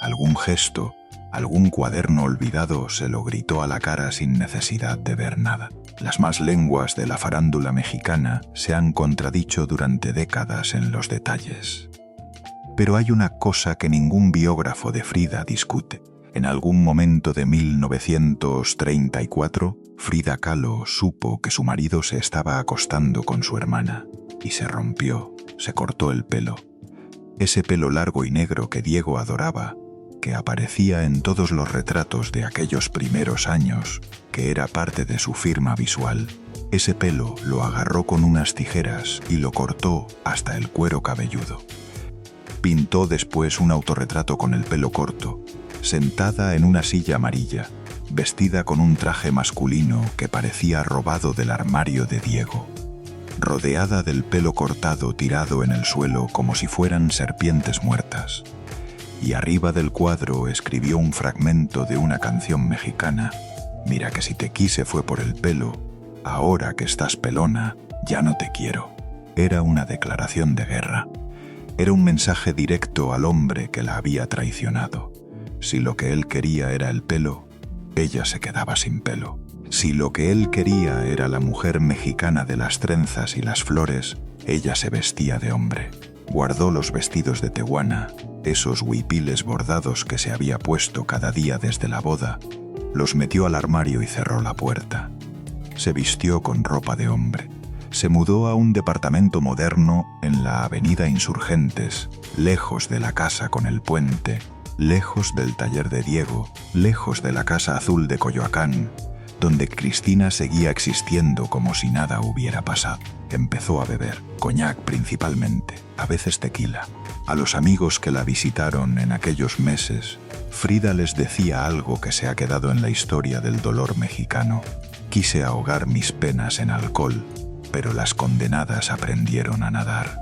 Speaker 1: algún gesto, algún cuaderno olvidado se lo gritó a la cara sin necesidad de ver nada. Las más lenguas de la farándula mexicana se han contradicho durante décadas en los detalles. Pero hay una cosa que ningún biógrafo de Frida discute. En algún momento de 1934, Frida Kahlo supo que su marido se estaba acostando con su hermana y se rompió, se cortó el pelo. Ese pelo largo y negro que Diego adoraba, que aparecía en todos los retratos de aquellos primeros años, que era parte de su firma visual. Ese pelo lo agarró con unas tijeras y lo cortó hasta el cuero cabelludo. Pintó después un autorretrato con el pelo corto, sentada en una silla amarilla, vestida con un traje masculino que parecía robado del armario de Diego, rodeada del pelo cortado tirado en el suelo como si fueran serpientes muertas. Y arriba del cuadro escribió un fragmento de una canción mexicana: «Mira que si te quise fue por el pelo, ahora que estás pelona, ya no te quiero». Era una declaración de guerra. Era un mensaje directo al hombre que la había traicionado. Si lo que él quería era el pelo, ella se quedaba sin pelo. Si lo que él quería era la mujer mexicana de las trenzas y las flores, ella se vestía de hombre. Guardó los vestidos de tehuana, esos huipiles bordados que se había puesto cada día desde la boda, los metió al armario y cerró la puerta. Se vistió con ropa de hombre. Se mudó a un departamento moderno en la avenida Insurgentes, lejos de la casa con el puente, lejos del taller de Diego, lejos de la Casa Azul de Coyoacán, donde Cristina seguía existiendo como si nada hubiera pasado. Empezó a beber, coñac principalmente, a veces tequila. A los amigos que la visitaron en aquellos meses, Frida les decía algo que se ha quedado en la historia del dolor mexicano: «Quise ahogar mis penas en alcohol, pero las condenadas aprendieron a nadar».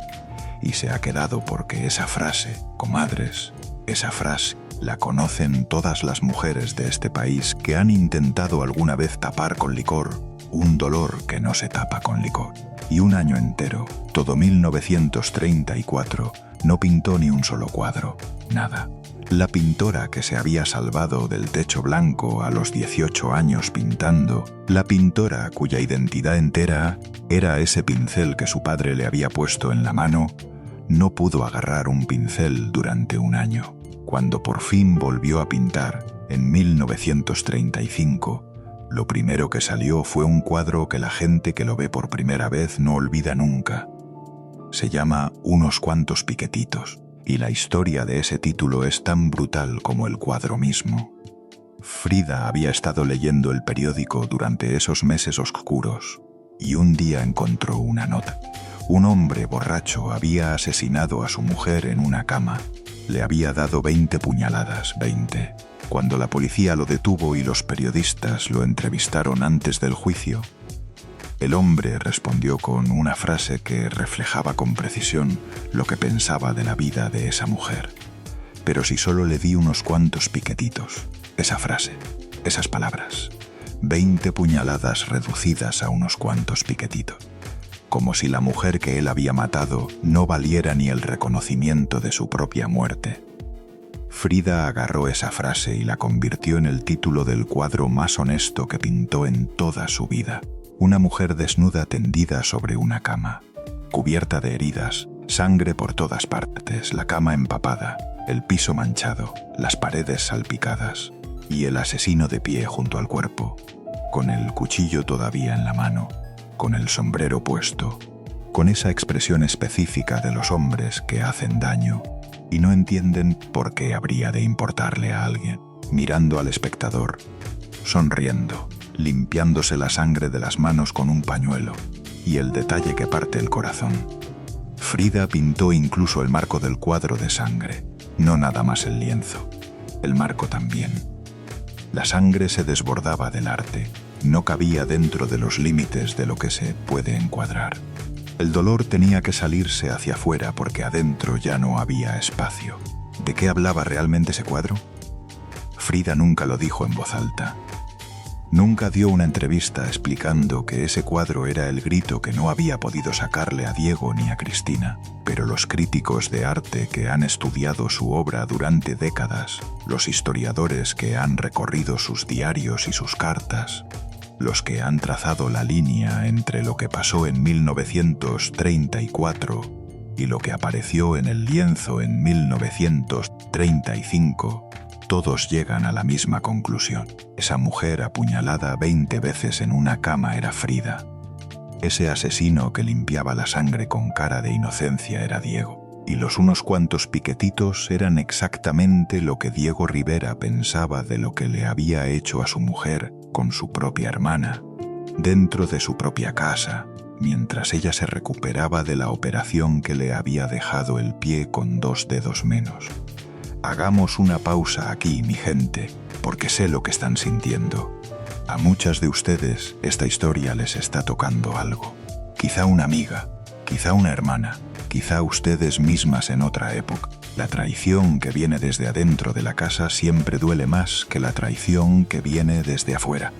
Speaker 1: Y se ha quedado porque esa frase, comadres, esa frase la conocen todas las mujeres de este país que han intentado alguna vez tapar con licor un dolor que no se tapa con licor. Y un año entero, todo 1934, no pintó ni un solo cuadro, nada. La pintora que se había salvado del techo blanco a los 18 años pintando, la pintora cuya identidad entera era ese pincel que su padre le había puesto en la mano, no pudo agarrar un pincel durante un año. Cuando por fin volvió a pintar, en 1935, lo primero que salió fue un cuadro que la gente que lo ve por primera vez no olvida nunca. Se llama Unos cuantos piquetitos, y la historia de ese título es tan brutal como el cuadro mismo. Frida había estado leyendo el periódico durante esos meses oscuros, y un día encontró una nota. Un hombre borracho había asesinado a su mujer en una cama. Le había dado 20 puñaladas, 20. Cuando la policía lo detuvo y los periodistas lo entrevistaron antes del juicio, el hombre respondió con una frase que reflejaba con precisión lo que pensaba de la vida de esa mujer. «Pero si solo le di unos cuantos piquetitos». Esa frase, esas palabras, 20 puñaladas reducidas a unos cuantos piquetitos. Como si la mujer que él había matado no valiera ni el reconocimiento de su propia muerte. Frida agarró esa frase y la convirtió en el título del cuadro más honesto que pintó en toda su vida. Una mujer desnuda tendida sobre una cama, cubierta de heridas, sangre por todas partes, la cama empapada, el piso manchado, las paredes salpicadas, y el asesino de pie junto al cuerpo, con el cuchillo todavía en la mano, con el sombrero puesto, con esa expresión específica de los hombres que hacen daño y no entienden por qué habría de importarle a alguien, mirando al espectador, sonriendo, limpiándose la sangre de las manos con un pañuelo, y el detalle que parte el corazón. Frida pintó incluso el marco del cuadro de sangre, no nada más el lienzo, el marco también. La sangre se desbordaba del arte, no cabía dentro de los límites de lo que se puede encuadrar. El dolor tenía que salirse hacia afuera porque adentro ya no había espacio. ¿De qué hablaba realmente ese cuadro? Frida nunca lo dijo en voz alta. Nunca dio una entrevista explicando que ese cuadro era el grito que no había podido sacarle a Diego ni a Cristina, pero los críticos de arte que han estudiado su obra durante décadas, los historiadores que han recorrido sus diarios y sus cartas, los que han trazado la línea entre lo que pasó en 1934 y lo que apareció en el lienzo en 1935, todos llegan a la misma conclusión. Esa mujer apuñalada 20 veces en una cama era Frida. Ese asesino que limpiaba la sangre con cara de inocencia era Diego. Y los unos cuantos piquetitos eran exactamente lo que Diego Rivera pensaba de lo que le había hecho a su mujer con su propia hermana, dentro de su propia casa, mientras ella se recuperaba de la operación que le había dejado el pie con 2 dedos menos. Hagamos una pausa aquí, mi gente, porque sé lo que están sintiendo. A muchas de ustedes esta historia les está tocando algo. Quizá una amiga, quizá una hermana, quizá ustedes mismas en otra época. La traición que viene desde adentro de la casa siempre duele más que la traición que viene desde afuera.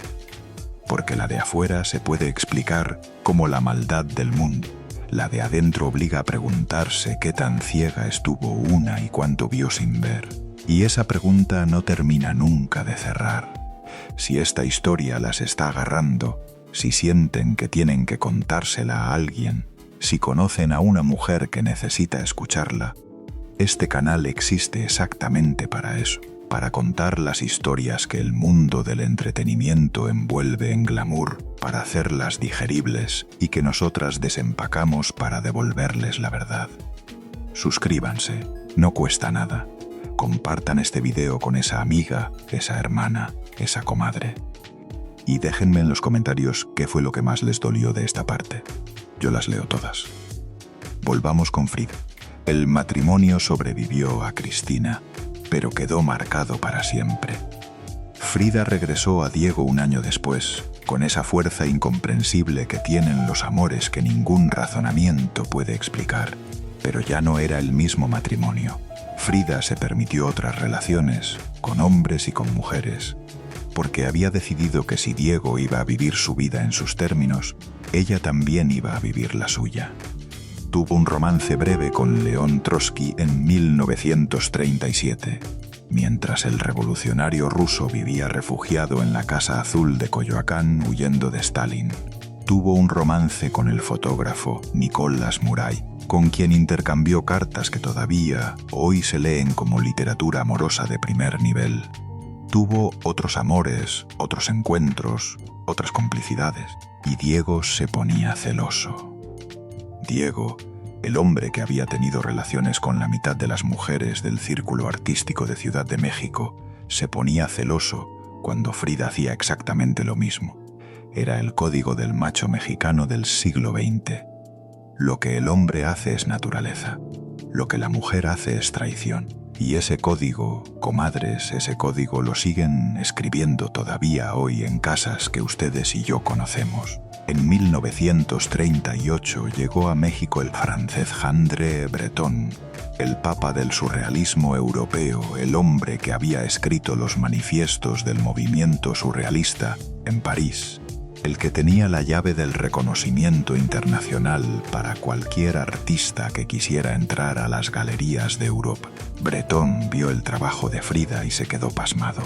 Speaker 1: Porque la de afuera se puede explicar como la maldad del mundo. La de adentro obliga a preguntarse qué tan ciega estuvo una y cuánto vio sin ver. Y esa pregunta no termina nunca de cerrar. Si esta historia las está agarrando, si sienten que tienen que contársela a alguien, si conocen a una mujer que necesita escucharla, este canal existe exactamente para eso, para contar las historias que el mundo del entretenimiento envuelve en glamour, para hacerlas digeribles y que nosotras desempacamos para devolverles la verdad. Suscríbanse, no cuesta nada. Compartan este video con esa amiga, esa hermana, esa comadre. Y déjenme en los comentarios qué fue lo que más les dolió de esta parte. Yo las leo todas. Volvamos con Frida. El matrimonio sobrevivió a Cristina, pero quedó marcado para siempre. Frida regresó a Diego un año después, con esa fuerza incomprensible que tienen los amores que ningún razonamiento puede explicar. Pero ya no era el mismo matrimonio. Frida se permitió otras relaciones, con hombres y con mujeres, porque había decidido que si Diego iba a vivir su vida en sus términos, ella también iba a vivir la suya. Tuvo un romance breve con León Trotsky en 1937, mientras el revolucionario ruso vivía refugiado en la Casa Azul de Coyoacán huyendo de Stalin. Tuvo un romance con el fotógrafo Nicolás Muray, con quien intercambió cartas que todavía hoy se leen como literatura amorosa de primer nivel. Tuvo otros amores, otros encuentros, otras complicidades, y Diego se ponía celoso. Diego, el hombre que había tenido relaciones con la mitad de las mujeres del círculo artístico de Ciudad de México, se ponía celoso cuando Frida hacía exactamente lo mismo. Era el código del macho mexicano del siglo XX. Lo que el hombre hace es naturaleza, lo que la mujer hace es traición. Y ese código, comadres, ese código lo siguen escribiendo todavía hoy en casas que ustedes y yo conocemos. En 1938 llegó a México el francés André Breton, el papa del surrealismo europeo, el hombre que había escrito los manifiestos del movimiento surrealista en París, el que tenía la llave del reconocimiento internacional para cualquier artista que quisiera entrar a las galerías de Europa. Breton vio el trabajo de Frida y se quedó pasmado.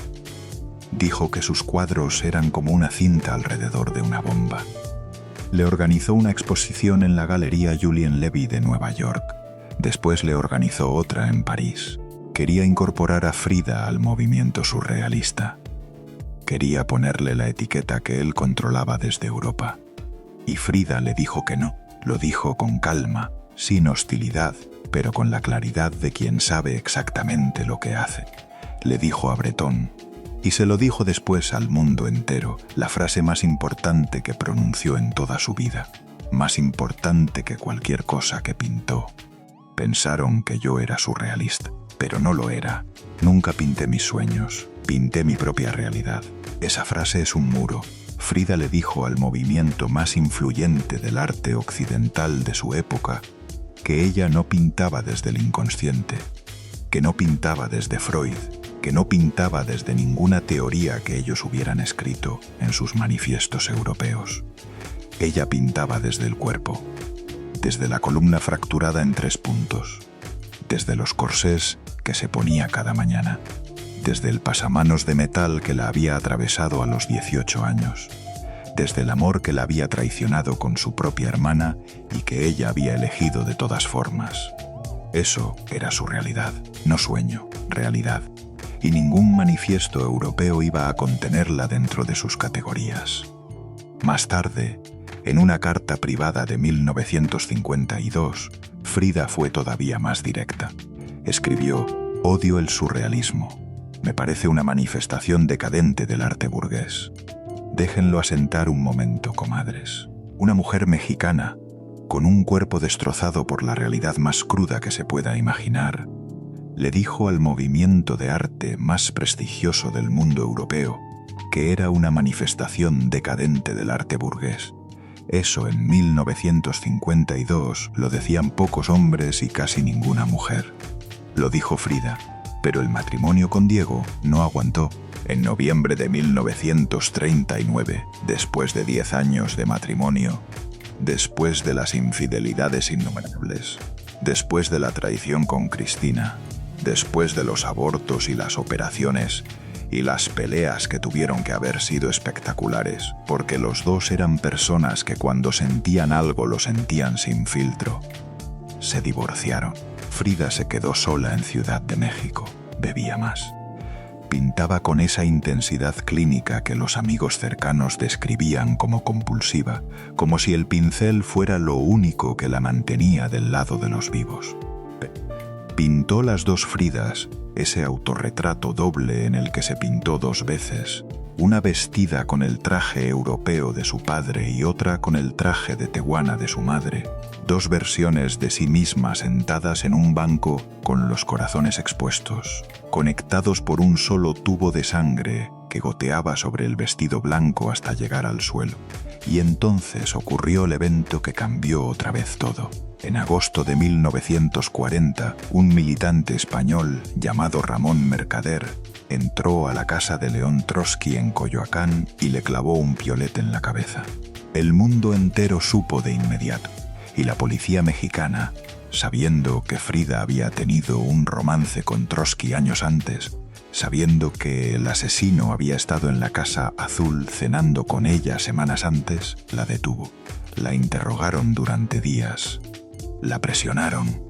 Speaker 1: Dijo que sus cuadros eran como una cinta alrededor de una bomba. Le organizó una exposición en la Galería Julien Levy de Nueva York. Después le organizó otra en París. Quería incorporar a Frida al movimiento surrealista. Quería ponerle la etiqueta que él controlaba desde Europa. Y Frida le dijo que no. Lo dijo con calma, sin hostilidad, pero con la claridad de quien sabe exactamente lo que hace. Le dijo a Breton, y se lo dijo después al mundo entero, la frase más importante que pronunció en toda su vida, más importante que cualquier cosa que pintó. Pensaron que yo era surrealista, pero no lo era. Nunca pinté mis sueños, pinté mi propia realidad. Esa frase es un muro. Frida le dijo al movimiento más influyente del arte occidental de su época que ella no pintaba desde el inconsciente, que no pintaba desde Freud, que no pintaba desde ninguna teoría que ellos hubieran escrito en sus manifiestos europeos. Ella pintaba desde el cuerpo, desde la columna fracturada en 3 puntos, desde los corsés que se ponía cada mañana, desde el pasamanos de metal que la había atravesado a los 18 años, desde el amor que la había traicionado con su propia hermana y que ella había elegido de todas formas. Eso era su realidad, no sueño, realidad. Y ningún manifiesto europeo iba a contenerla dentro de sus categorías. Más tarde, en una carta privada de 1952, Frida fue todavía más directa. Escribió: «Odio el surrealismo. Me parece una manifestación decadente del arte burgués. Déjenlo asentar un momento, comadres». Una mujer mexicana, con un cuerpo destrozado por la realidad más cruda que se pueda imaginar, le dijo al movimiento de arte más prestigioso del mundo europeo que era una manifestación decadente del arte burgués. Eso en 1952 lo decían pocos hombres y casi ninguna mujer. Lo dijo Frida, pero el matrimonio con Diego no aguantó. En noviembre de 1939, después de 10 años de matrimonio, después de las infidelidades innumerables, después de la traición con Cristina, después de los abortos y las operaciones y las peleas que tuvieron que haber sido espectaculares, porque los dos eran personas que cuando sentían algo lo sentían sin filtro, se divorciaron. Frida se quedó sola en Ciudad de México, bebía más. Pintaba con esa intensidad clínica que los amigos cercanos describían como compulsiva, como si el pincel fuera lo único que la mantenía del lado de los vivos. Pintó las 2 Fridas, ese autorretrato doble en el que se pintó 2 veces, una vestida con el traje europeo de su padre y otra con el traje de tehuana de su madre, 2 versiones de sí misma sentadas en un banco con los corazones expuestos, conectados por un solo tubo de sangre que goteaba sobre el vestido blanco hasta llegar al suelo. Y entonces ocurrió el evento que cambió otra vez todo. En agosto de 1940, un militante español llamado Ramón Mercader entró a la casa de León Trotsky en Coyoacán y le clavó un piolet en la cabeza. El mundo entero supo de inmediato, y la policía mexicana, sabiendo que Frida había tenido un romance con Trotsky años antes, sabiendo que el asesino había estado en la Casa Azul cenando con ella semanas antes, la detuvo. La interrogaron durante días. La presionaron.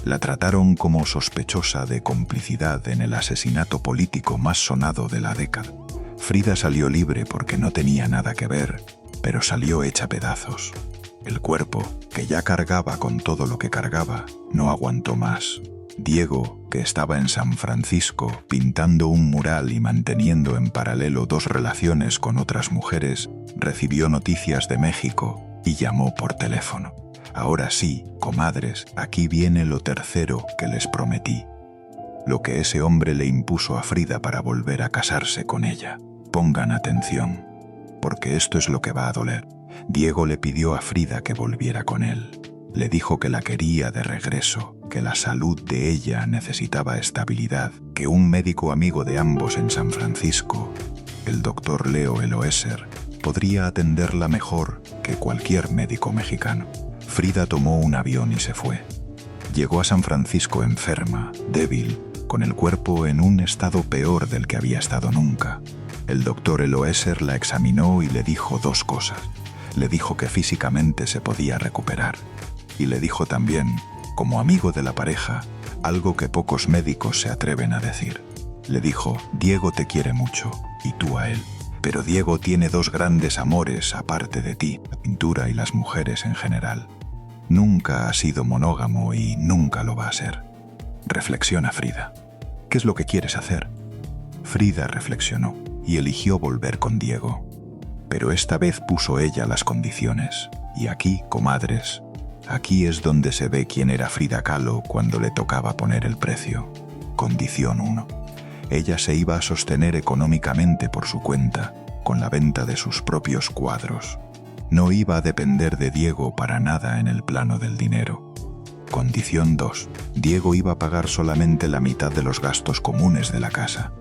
Speaker 1: La trataron como sospechosa de complicidad en el asesinato político más sonado de la década. Frida salió libre porque no tenía nada que ver, pero salió hecha pedazos. El cuerpo, que ya cargaba con todo lo que cargaba, no aguantó más. Diego, que estaba en San Francisco pintando un mural y manteniendo en paralelo 2 relaciones con otras mujeres, recibió noticias de México y llamó por teléfono. Ahora sí, comadres, aquí viene lo tercero que les prometí. Lo que ese hombre le impuso a Frida para volver a casarse con ella. Pongan atención, porque esto es lo que va a doler. Diego le pidió a Frida que volviera con él. Le dijo que la quería de regreso, que la salud de ella necesitaba estabilidad, que un médico amigo de ambos en San Francisco, el doctor Leo Eloesser, podría atenderla mejor que cualquier médico mexicano. Frida tomó un avión y se fue. Llegó a San Francisco enferma, débil, con el cuerpo en un estado peor del que había estado nunca. El doctor Eloesser la examinó y le dijo dos cosas. Le dijo que físicamente se podía recuperar. Y le dijo también, como amigo de la pareja, algo que pocos médicos se atreven a decir. Le dijo, Diego te quiere mucho, y tú a él. Pero Diego tiene dos grandes amores aparte de ti, la pintura y las mujeres en general. Nunca ha sido monógamo y nunca lo va a ser. Reflexiona, Frida. ¿Qué es lo que quieres hacer? Frida reflexionó y eligió volver con Diego. Pero esta vez puso ella las condiciones. Y aquí, comadres, aquí es donde se ve quién era Frida Kahlo cuando le tocaba poner el precio. Condición 1. Ella se iba a sostener económicamente por su cuenta, con la venta de sus propios cuadros. No iba a depender de Diego para nada en el plano del dinero. Condición 2. Diego iba a pagar solamente la mitad de los gastos comunes de la casa.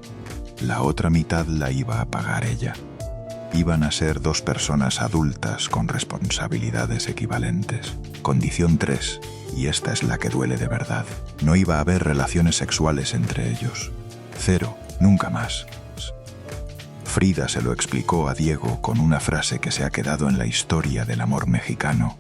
Speaker 1: La otra mitad la iba a pagar ella. Iban a ser dos personas adultas con responsabilidades equivalentes. Condición 3, y esta es la que duele de verdad. No iba a haber relaciones sexuales entre ellos. 0, nunca más. Frida se lo explicó a Diego con una frase que se ha quedado en la historia del amor mexicano.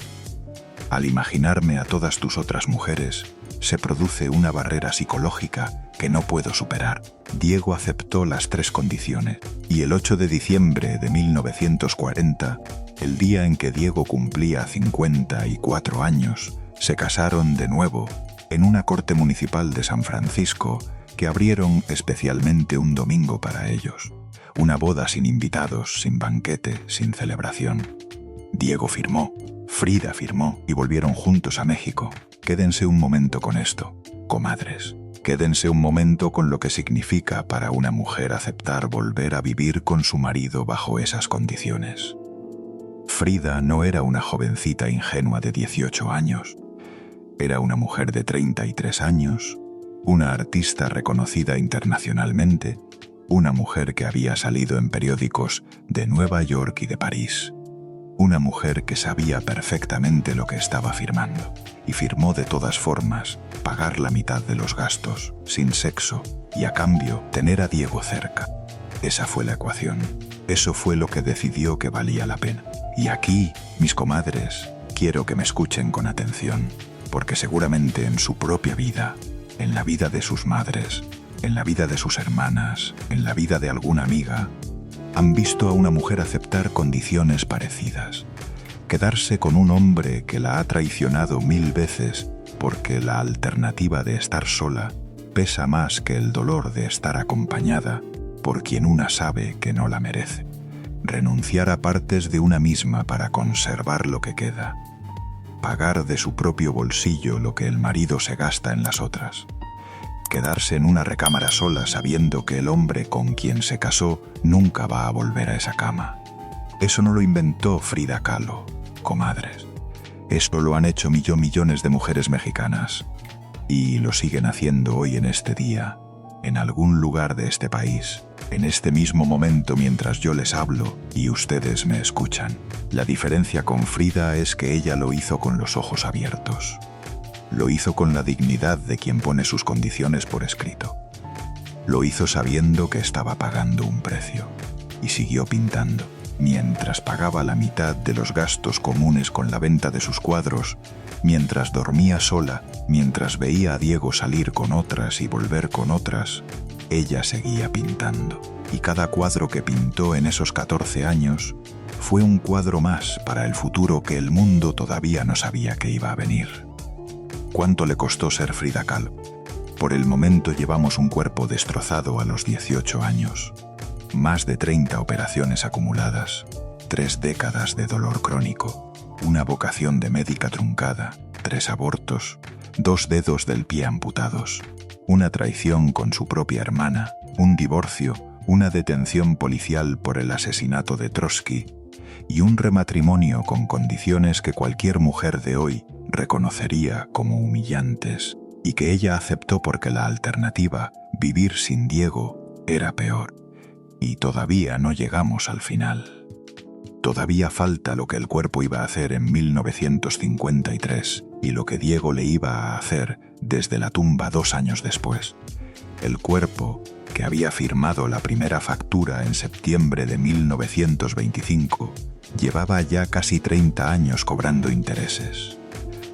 Speaker 1: Al imaginarme a todas tus otras mujeres, se produce una barrera psicológica que no puedo superar. Diego aceptó las 3 condiciones, y el 8 de diciembre de 1940, el día en que Diego cumplía 54 años, se casaron de nuevo en una corte municipal de San Francisco que abrieron especialmente un domingo para ellos. Una boda sin invitados, sin banquete, sin celebración. Diego firmó, Frida firmó y volvieron juntos a México. Quédense un momento con esto, comadres. Quédense un momento con lo que significa para una mujer aceptar volver a vivir con su marido bajo esas condiciones. Frida no era una jovencita ingenua de 18 años. Era una mujer de 33 años, una artista reconocida internacionalmente, una mujer que había salido en periódicos de Nueva York y de París. Una mujer que sabía perfectamente lo que estaba firmando, y firmó de todas formas pagar la mitad de los gastos, sin sexo, y a cambio tener a Diego cerca. Esa fue la ecuación. Eso fue lo que decidió que valía la pena. Y aquí, mis comadres, quiero que me escuchen con atención, porque seguramente en su propia vida, en la vida de sus madres, en la vida de sus hermanas, en la vida de alguna amiga, han visto a una mujer aceptar condiciones parecidas. Quedarse con un hombre que la ha traicionado 1000 veces porque la alternativa de estar sola pesa más que el dolor de estar acompañada por quien una sabe que no la merece. Renunciar a partes de una misma para conservar lo que queda. Pagar de su propio bolsillo lo que el marido se gasta en las otras. Quedarse en una recámara sola sabiendo que el hombre con quien se casó nunca va a volver a esa cama. Eso no lo inventó Frida Kahlo, comadres. Eso lo han hecho millones de mujeres mexicanas. Y lo siguen haciendo hoy en este día, en algún lugar de este país, en este mismo momento mientras yo les hablo y ustedes me escuchan. La diferencia con Frida es que ella lo hizo con los ojos abiertos. Lo hizo con la dignidad de quien pone sus condiciones por escrito. Lo hizo sabiendo que estaba pagando un precio, y siguió pintando, mientras pagaba la mitad de los gastos comunes con la venta de sus cuadros, mientras dormía sola, mientras veía a Diego salir con otras y volver con otras, ella seguía pintando. Y cada cuadro que pintó en esos 14 años fue un cuadro más para el futuro que el mundo todavía no sabía que iba a venir. ¿Cuánto le costó ser Frida Kahlo? Por el momento llevamos un cuerpo destrozado a los 18 años. Más de 30 operaciones acumuladas, 3 décadas de dolor crónico, una vocación de médica truncada, 3 abortos, 2 dedos del pie amputados, una traición con su propia hermana, un divorcio, una detención policial por el asesinato de Trotsky, y un rematrimonio con condiciones que cualquier mujer de hoy reconocería como humillantes y que ella aceptó porque la alternativa, vivir sin Diego, era peor. Y todavía no llegamos al final. Todavía falta lo que el cuerpo iba a hacer en 1953 y lo que Diego le iba a hacer desde la tumba 2 años después. El cuerpo, que había firmado la primera factura en septiembre de 1925, llevaba ya casi 30 años cobrando intereses.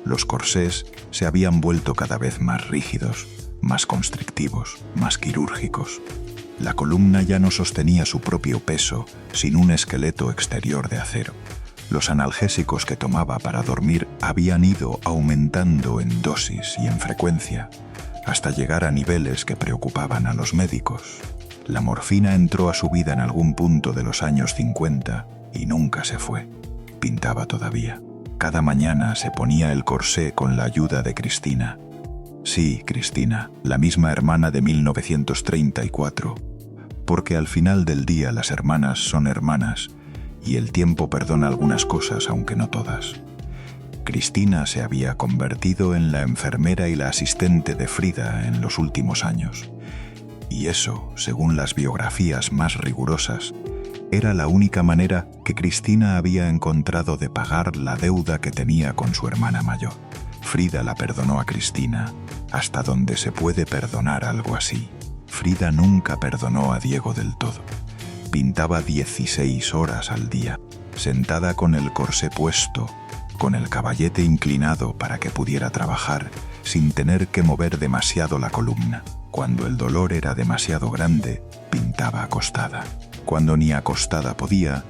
Speaker 1: Los corsés se habían vuelto cada vez más rígidos, más constrictivos, más quirúrgicos. La columna ya no sostenía su propio peso sin un esqueleto exterior de acero. Los analgésicos que tomaba para dormir habían ido aumentando en dosis y en frecuencia, hasta llegar a niveles que preocupaban a los médicos. La morfina entró a su vida en algún punto de los años 50 y nunca se fue. Pintaba todavía. Cada mañana se ponía el corsé con la ayuda de Cristina. Sí, Cristina, la misma hermana de 1934, porque al final del día las hermanas son hermanas y el tiempo perdona algunas cosas aunque no todas. Cristina se había convertido en la enfermera y la asistente de Frida en los últimos años, y eso, según las biografías más rigurosas, era la única manera que Cristina había encontrado de pagar la deuda que tenía con su hermana mayor. Frida la perdonó a Cristina, hasta donde se puede perdonar algo así. Frida nunca perdonó a Diego del todo. Pintaba 16 horas al día, sentada con el corsé puesto, con el caballete inclinado para que pudiera trabajar, sin tener que mover demasiado la columna. Cuando el dolor era demasiado grande, pintaba acostada. Cuando ni acostada podía,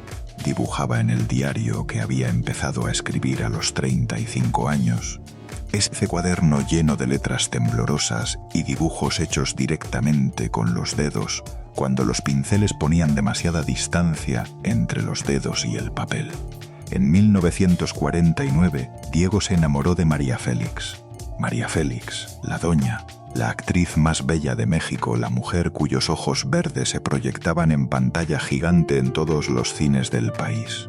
Speaker 1: dibujaba en el diario que había empezado a escribir a los 35 años. Ese cuaderno lleno de letras temblorosas y dibujos hechos directamente con los dedos, cuando los pinceles ponían demasiada distancia entre los dedos y el papel. En 1949, Diego se enamoró de María Félix. María Félix, la doña, la actriz más bella de México, la mujer cuyos ojos verdes se proyectaban en pantalla gigante en todos los cines del país.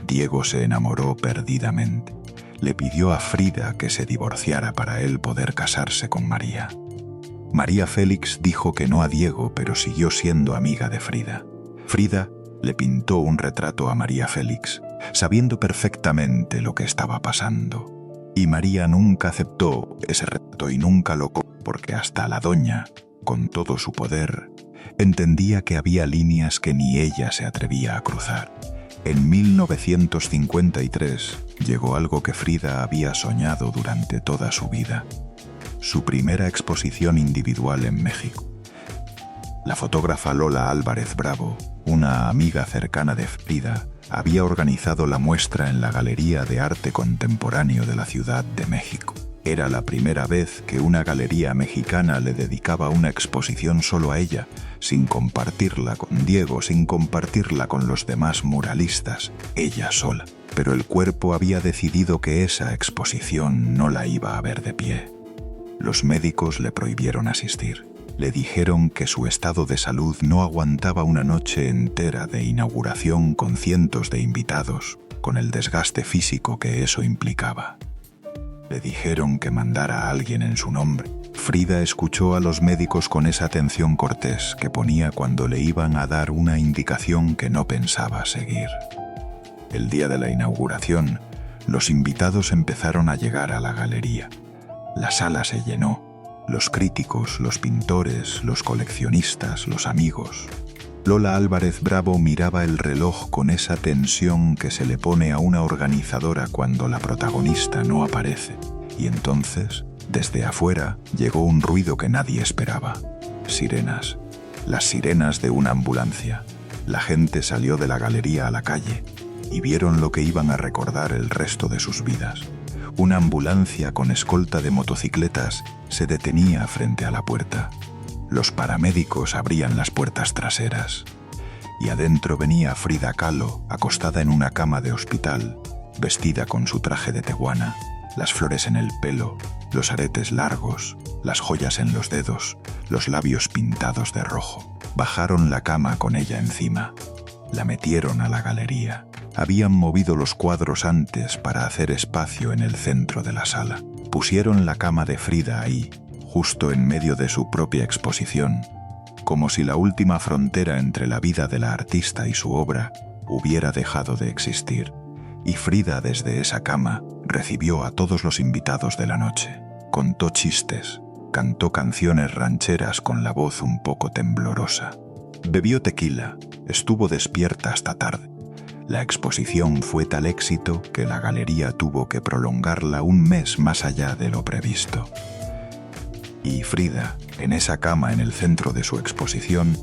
Speaker 1: Diego se enamoró perdidamente. Le pidió a Frida que se divorciara para él poder casarse con María. María Félix dijo que no a Diego, pero siguió siendo amiga de Frida. Frida le pintó un retrato a María Félix, sabiendo perfectamente lo que estaba pasando. Y María nunca aceptó ese retrato y nunca lo copió, porque hasta la doña, con todo su poder, entendía que había líneas que ni ella se atrevía a cruzar. En 1953 llegó algo que Frida había soñado durante toda su vida: su primera exposición individual en México. La fotógrafa Lola Álvarez Bravo, una amiga cercana de Frida, había organizado la muestra en la Galería de Arte Contemporáneo de la Ciudad de México. Era la primera vez que una galería mexicana le dedicaba una exposición solo a ella, sin compartirla con Diego, sin compartirla con los demás muralistas, ella sola. Pero el cuerpo había decidido que esa exposición no la iba a ver de pie. Los médicos le prohibieron asistir. Le dijeron que su estado de salud no aguantaba una noche entera de inauguración con cientos de invitados, con el desgaste físico que eso implicaba. Le dijeron que mandara a alguien en su nombre. Frida escuchó a los médicos con esa atención cortés que ponía cuando le iban a dar una indicación que no pensaba seguir. El día de la inauguración, los invitados empezaron a llegar a la galería. La sala se llenó. Los críticos, los pintores, los coleccionistas, los amigos. Lola Álvarez Bravo miraba el reloj con esa tensión que se le pone a una organizadora cuando la protagonista no aparece. Y entonces, desde afuera, llegó un ruido que nadie esperaba. Sirenas. Las sirenas de una ambulancia. La gente salió de la galería a la calle y vieron lo que iban a recordar el resto de sus vidas. Una ambulancia con escolta de motocicletas se detenía frente a la puerta. Los paramédicos abrían las puertas traseras. Y adentro venía Frida Kahlo, acostada en una cama de hospital, vestida con su traje de tehuana, las flores en el pelo, los aretes largos, las joyas en los dedos, los labios pintados de rojo. Bajaron la cama con ella encima. La metieron a la galería. Habían movido los cuadros antes para hacer espacio en el centro de la sala. Pusieron la cama de Frida ahí, justo en medio de su propia exposición, como si la última frontera entre la vida de la artista y su obra hubiera dejado de existir. Y Frida, desde esa cama, recibió a todos los invitados de la noche. Contó chistes, cantó canciones rancheras con la voz un poco temblorosa. Bebió tequila, estuvo despierta hasta tarde. La exposición fue tal éxito que la galería tuvo que prolongarla un mes más allá de lo previsto. Y Frida, en esa cama en el centro de su exposición,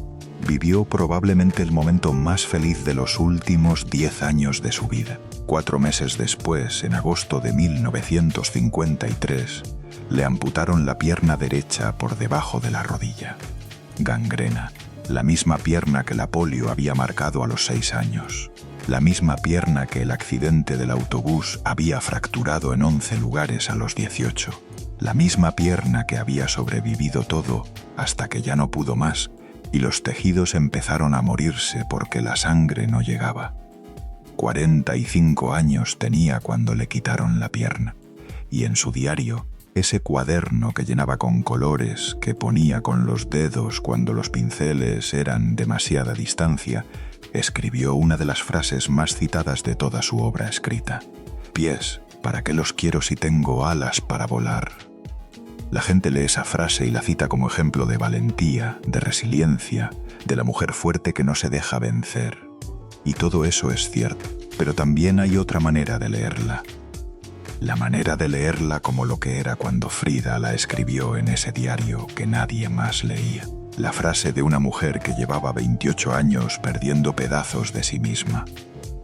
Speaker 1: vivió probablemente el momento más feliz de los últimos 10 años de su vida. 4 meses después, en agosto de 1953, le amputaron la pierna derecha por debajo de la rodilla. Gangrena, la misma pierna que la polio había marcado a los 6 años. La misma pierna que el accidente del autobús había fracturado en 11 lugares a los 18. La misma pierna que había sobrevivido todo hasta que ya no pudo más y los tejidos empezaron a morirse porque la sangre no llegaba. 45 años tenía cuando le quitaron la pierna, y en su diario, ese cuaderno que llenaba con colores, que ponía con los dedos cuando los pinceles eran demasiada distancia, escribió una de las frases más citadas de toda su obra escrita: «Pies, ¿para qué los quiero si tengo alas para volar?». La gente lee esa frase y la cita como ejemplo de valentía, de resiliencia, de la mujer fuerte que no se deja vencer. Y todo eso es cierto, pero también hay otra manera de leerla. La manera de leerla como lo que era cuando Frida la escribió en ese diario que nadie más leía. La frase de una mujer que llevaba 28 años perdiendo pedazos de sí misma.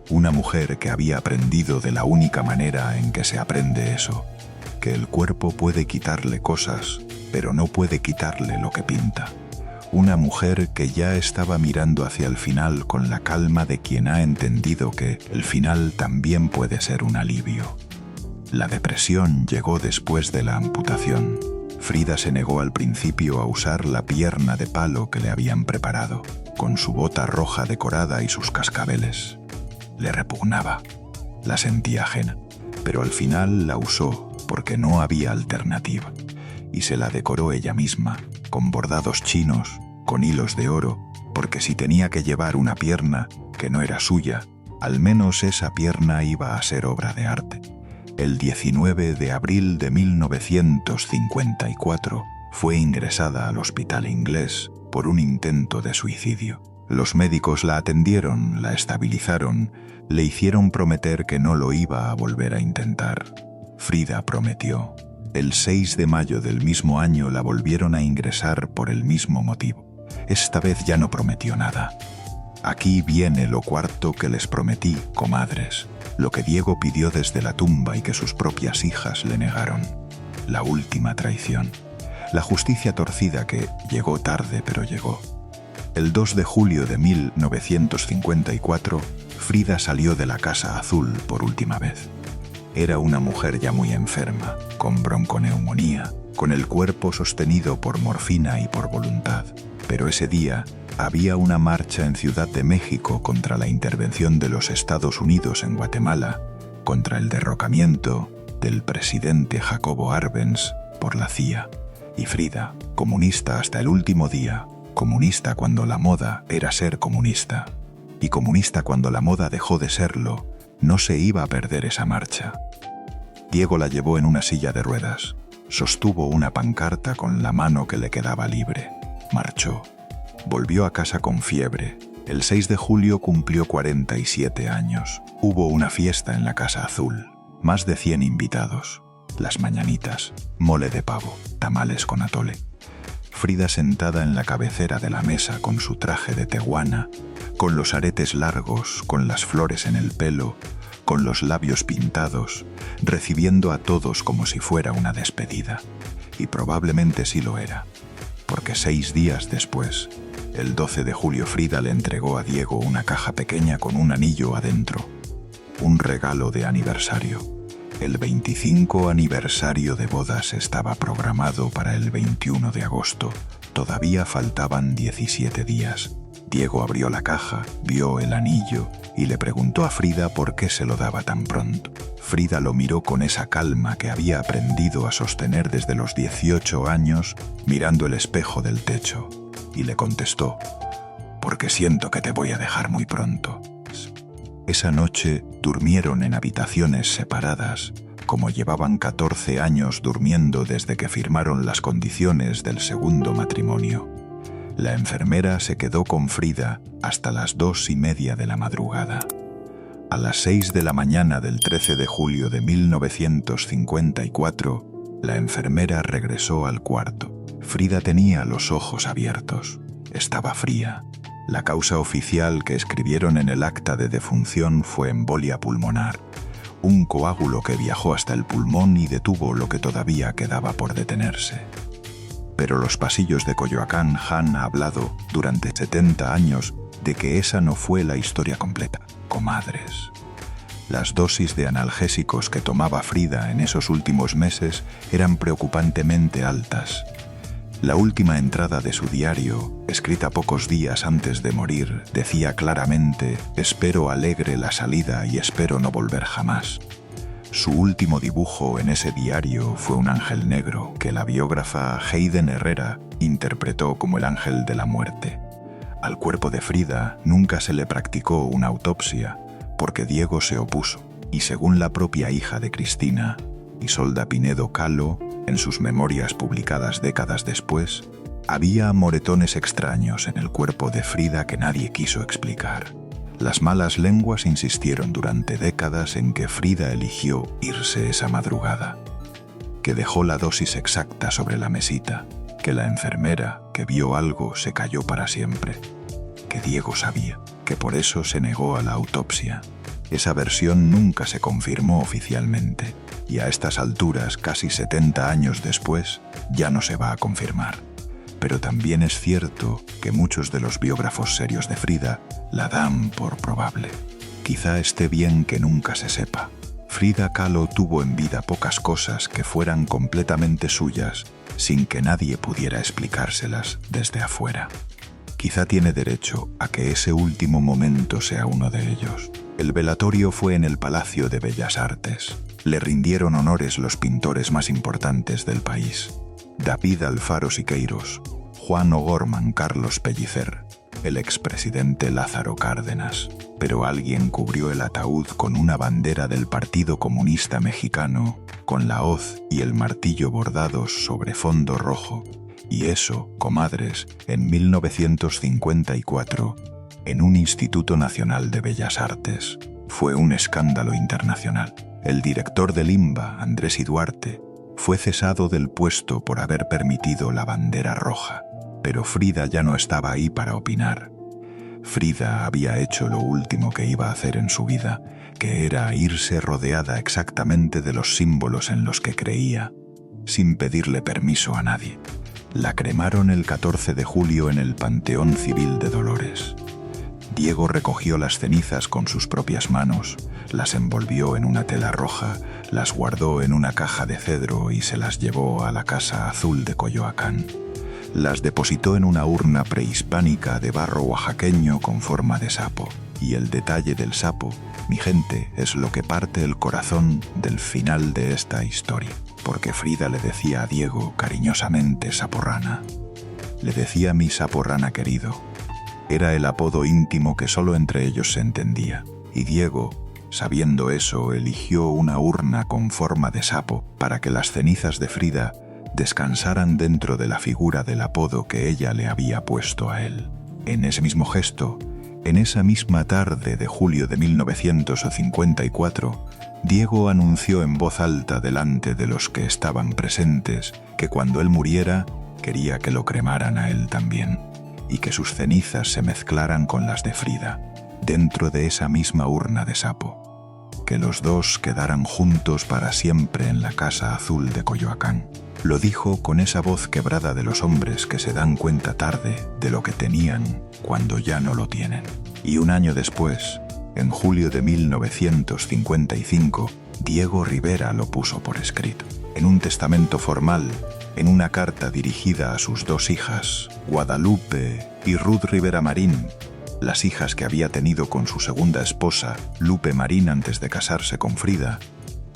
Speaker 1: Una mujer que había aprendido de la única manera en que se aprende eso, que el cuerpo puede quitarle cosas, pero no puede quitarle lo que pinta. Una mujer que ya estaba mirando hacia el final con la calma de quien ha entendido que el final también puede ser un alivio. La depresión llegó después de la amputación. Frida se negó al principio a usar la pierna de palo que le habían preparado, con su bota roja decorada y sus cascabeles. Le repugnaba, la sentía ajena, pero al final la usó porque no había alternativa, y se la decoró ella misma, con bordados chinos, con hilos de oro, porque si tenía que llevar una pierna que no era suya, al menos esa pierna iba a ser obra de arte. El 19 de abril de 1954 fue ingresada al hospital inglés por un intento de suicidio. Los médicos la atendieron, la estabilizaron, le hicieron prometer que no lo iba a volver a intentar. Frida prometió. El 6 de mayo del mismo año la volvieron a ingresar por el mismo motivo. Esta vez ya no prometió nada. Aquí viene lo cuarto que les prometí, comadres, lo que Diego pidió desde la tumba y que sus propias hijas le negaron. La última traición. La justicia torcida que llegó tarde pero llegó. El 2 de julio de 1954, Frida salió de la Casa Azul por última vez. Era una mujer ya muy enferma, con bronconeumonía, con el cuerpo sostenido por morfina y por voluntad. Pero ese día había una marcha en Ciudad de México contra la intervención de los Estados Unidos en Guatemala, contra el derrocamiento del presidente Jacobo Arbenz por la CIA. Y Frida, comunista hasta el último día, comunista cuando la moda era ser comunista, y comunista cuando la moda dejó de serlo, no se iba a perder esa marcha. Diego la llevó en una silla de ruedas, sostuvo una pancarta con la mano que le quedaba libre, marchó. Volvió a casa con fiebre. El 6 de julio cumplió 47 años. Hubo una fiesta en la Casa Azul. Más de 100 invitados. Las mañanitas, mole de pavo, tamales con atole. Frida sentada en la cabecera de la mesa con su traje de tehuana, con los aretes largos, con las flores en el pelo, con los labios pintados, recibiendo a todos como si fuera una despedida. Y probablemente sí lo era, porque 6 días después, el 12 de julio, Frida le entregó a Diego una caja pequeña con un anillo adentro, un regalo de aniversario. El 25 aniversario de bodas estaba programado para el 21 de agosto. Todavía faltaban 17 días. Diego abrió la caja, vio el anillo y le preguntó a Frida por qué se lo daba tan pronto. Frida lo miró con esa calma que había aprendido a sostener desde los 18 años, mirando el espejo del techo, y le contestó: «Porque siento que te voy a dejar muy pronto». Esa noche durmieron en habitaciones separadas, como llevaban 14 años durmiendo desde que firmaron las condiciones del segundo matrimonio. La enfermera se quedó con Frida hasta las 2:30 de la madrugada. A las 6 de la mañana del 13 de julio de 1954, la enfermera regresó al cuarto. Frida tenía los ojos abiertos. Estaba fría. La causa oficial que escribieron en el acta de defunción fue embolia pulmonar, un coágulo que viajó hasta el pulmón y detuvo lo que todavía quedaba por detenerse. Pero los pasillos de Coyoacán han hablado durante 70 años de que esa no fue la historia completa, comadres. Las dosis de analgésicos que tomaba Frida en esos últimos meses eran preocupantemente altas. La última entrada de su diario, escrita pocos días antes de morir, decía claramente: «Espero alegre la salida y espero no volver jamás». Su último dibujo en ese diario fue un ángel negro que la biógrafa Hayden Herrera interpretó como el ángel de la muerte. Al cuerpo de Frida nunca se le practicó una autopsia porque Diego se opuso, y según la propia hija de Cristina, Isolda Pinedo Calo, en sus memorias publicadas décadas después, había moretones extraños en el cuerpo de Frida que nadie quiso explicar. Las malas lenguas insistieron durante décadas en que Frida eligió irse esa madrugada, que dejó la dosis exacta sobre la mesita, que la enfermera que vio algo se cayó para siempre, que Diego sabía, que por eso se negó a la autopsia. Esa versión nunca se confirmó oficialmente, y a estas alturas, casi 70 años después, ya no se va a confirmar. Pero también es cierto que muchos de los biógrafos serios de Frida la dan por probable. Quizá esté bien que nunca se sepa. Frida Kahlo tuvo en vida pocas cosas que fueran completamente suyas sin que nadie pudiera explicárselas desde afuera. Quizá tiene derecho a que ese último momento sea uno de ellos. El velatorio fue en el Palacio de Bellas Artes. Le rindieron honores los pintores más importantes del país: David Alfaro Siqueiros, Juan O'Gorman Carlos Pellicer, el expresidente Lázaro Cárdenas. Pero alguien cubrió el ataúd con una bandera del Partido Comunista Mexicano, con la hoz y el martillo bordados sobre fondo rojo. Y eso, comadres, en 1954, en un Instituto Nacional de Bellas Artes. Fue un escándalo internacional. El director del INBA, Andrés I. Duarte, fue cesado del puesto por haber permitido la bandera roja. Pero Frida ya no estaba ahí para opinar. Frida había hecho lo último que iba a hacer en su vida, que era irse rodeada exactamente de los símbolos en los que creía, sin pedirle permiso a nadie. La cremaron el 14 de julio en el Panteón Civil de Dolores. Diego recogió las cenizas con sus propias manos, las envolvió en una tela roja, las guardó en una caja de cedro y se las llevó a la Casa Azul de Coyoacán. Las depositó en una urna prehispánica de barro oaxaqueño con forma de sapo. Y el detalle del sapo, mi gente, es lo que parte el corazón del final de esta historia. Porque Frida le decía a Diego cariñosamente Saporrana. Le decía mi Saporrana querido. Era el apodo íntimo que solo entre ellos se entendía. Y Diego, sabiendo eso, eligió una urna con forma de sapo para que las cenizas de Frida descansaran dentro de la figura del apodo que ella le había puesto a él. En ese mismo gesto, en esa misma tarde de julio de 1954, Diego anunció en voz alta delante de los que estaban presentes que cuando él muriera, quería que lo cremaran a él también, y que sus cenizas se mezclaran con las de Frida, dentro de esa misma urna de sapo, que los dos quedaran juntos para siempre en la Casa Azul de Coyoacán. Lo dijo con esa voz quebrada de los hombres que se dan cuenta tarde de lo que tenían cuando ya no lo tienen. Y un año después, en julio de 1955, Diego Rivera lo puso por escrito. En un testamento formal, en una carta dirigida a sus dos hijas, Guadalupe y Ruth Rivera Marín, las hijas que había tenido con su segunda esposa, Lupe Marín, antes de casarse con Frida,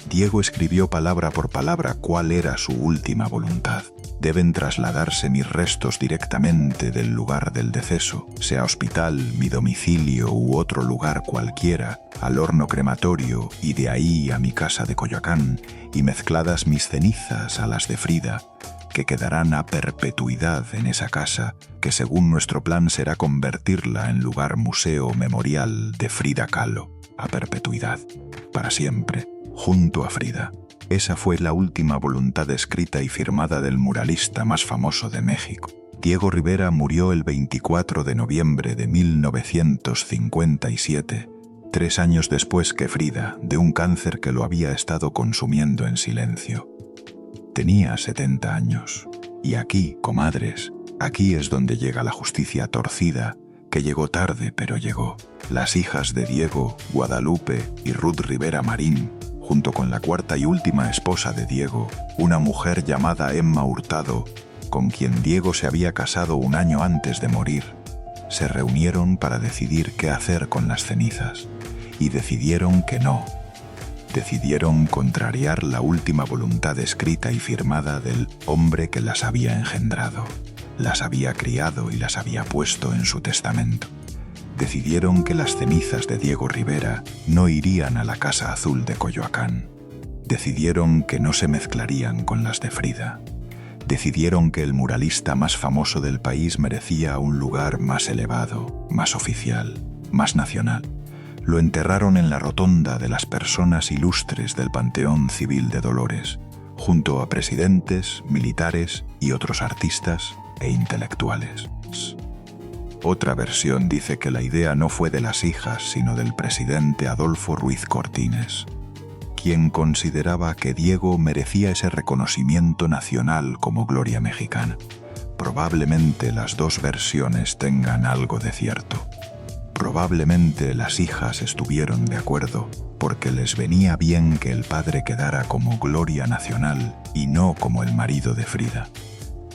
Speaker 1: Diego escribió palabra por palabra cuál era su última voluntad. Deben trasladarse mis restos directamente del lugar del deceso, sea hospital, mi domicilio u otro lugar cualquiera, al horno crematorio y de ahí a mi casa de Coyoacán, y mezcladas mis cenizas a las de Frida, que quedarán a perpetuidad en esa casa, que según nuestro plan será convertirla en lugar museo memorial de Frida Kahlo, a perpetuidad, para siempre, junto a Frida. Esa fue la última voluntad escrita y firmada del muralista más famoso de México. Diego Rivera murió el 24 de noviembre de 1957, 3 años después que Frida, de un cáncer que lo había estado consumiendo en silencio. Tenía 70 años. Y aquí, comadres, aquí es donde llega la justicia torcida, que llegó tarde pero llegó. Las hijas de Diego, Guadalupe y Ruth Rivera Marín, junto con la cuarta y última esposa de Diego, una mujer llamada Emma Hurtado, con quien Diego se había casado un año antes de morir, se reunieron para decidir qué hacer con las cenizas, y decidieron que no. Decidieron contrariar la última voluntad escrita y firmada del hombre que las había engendrado, las había criado y las había puesto en su testamento. Decidieron que las cenizas de Diego Rivera no irían a la Casa Azul de Coyoacán. Decidieron que no se mezclarían con las de Frida. Decidieron que el muralista más famoso del país merecía un lugar más elevado, más oficial, más nacional. Lo enterraron en la rotonda de las personas ilustres del Panteón Civil de Dolores, junto a presidentes, militares y otros artistas e intelectuales. Otra versión dice que la idea no fue de las hijas, sino del presidente Adolfo Ruiz Cortines, quien consideraba que Diego merecía ese reconocimiento nacional como gloria mexicana. Probablemente las dos versiones tengan algo de cierto. Probablemente las hijas estuvieron de acuerdo, porque les venía bien que el padre quedara como gloria nacional y no como el marido de Frida.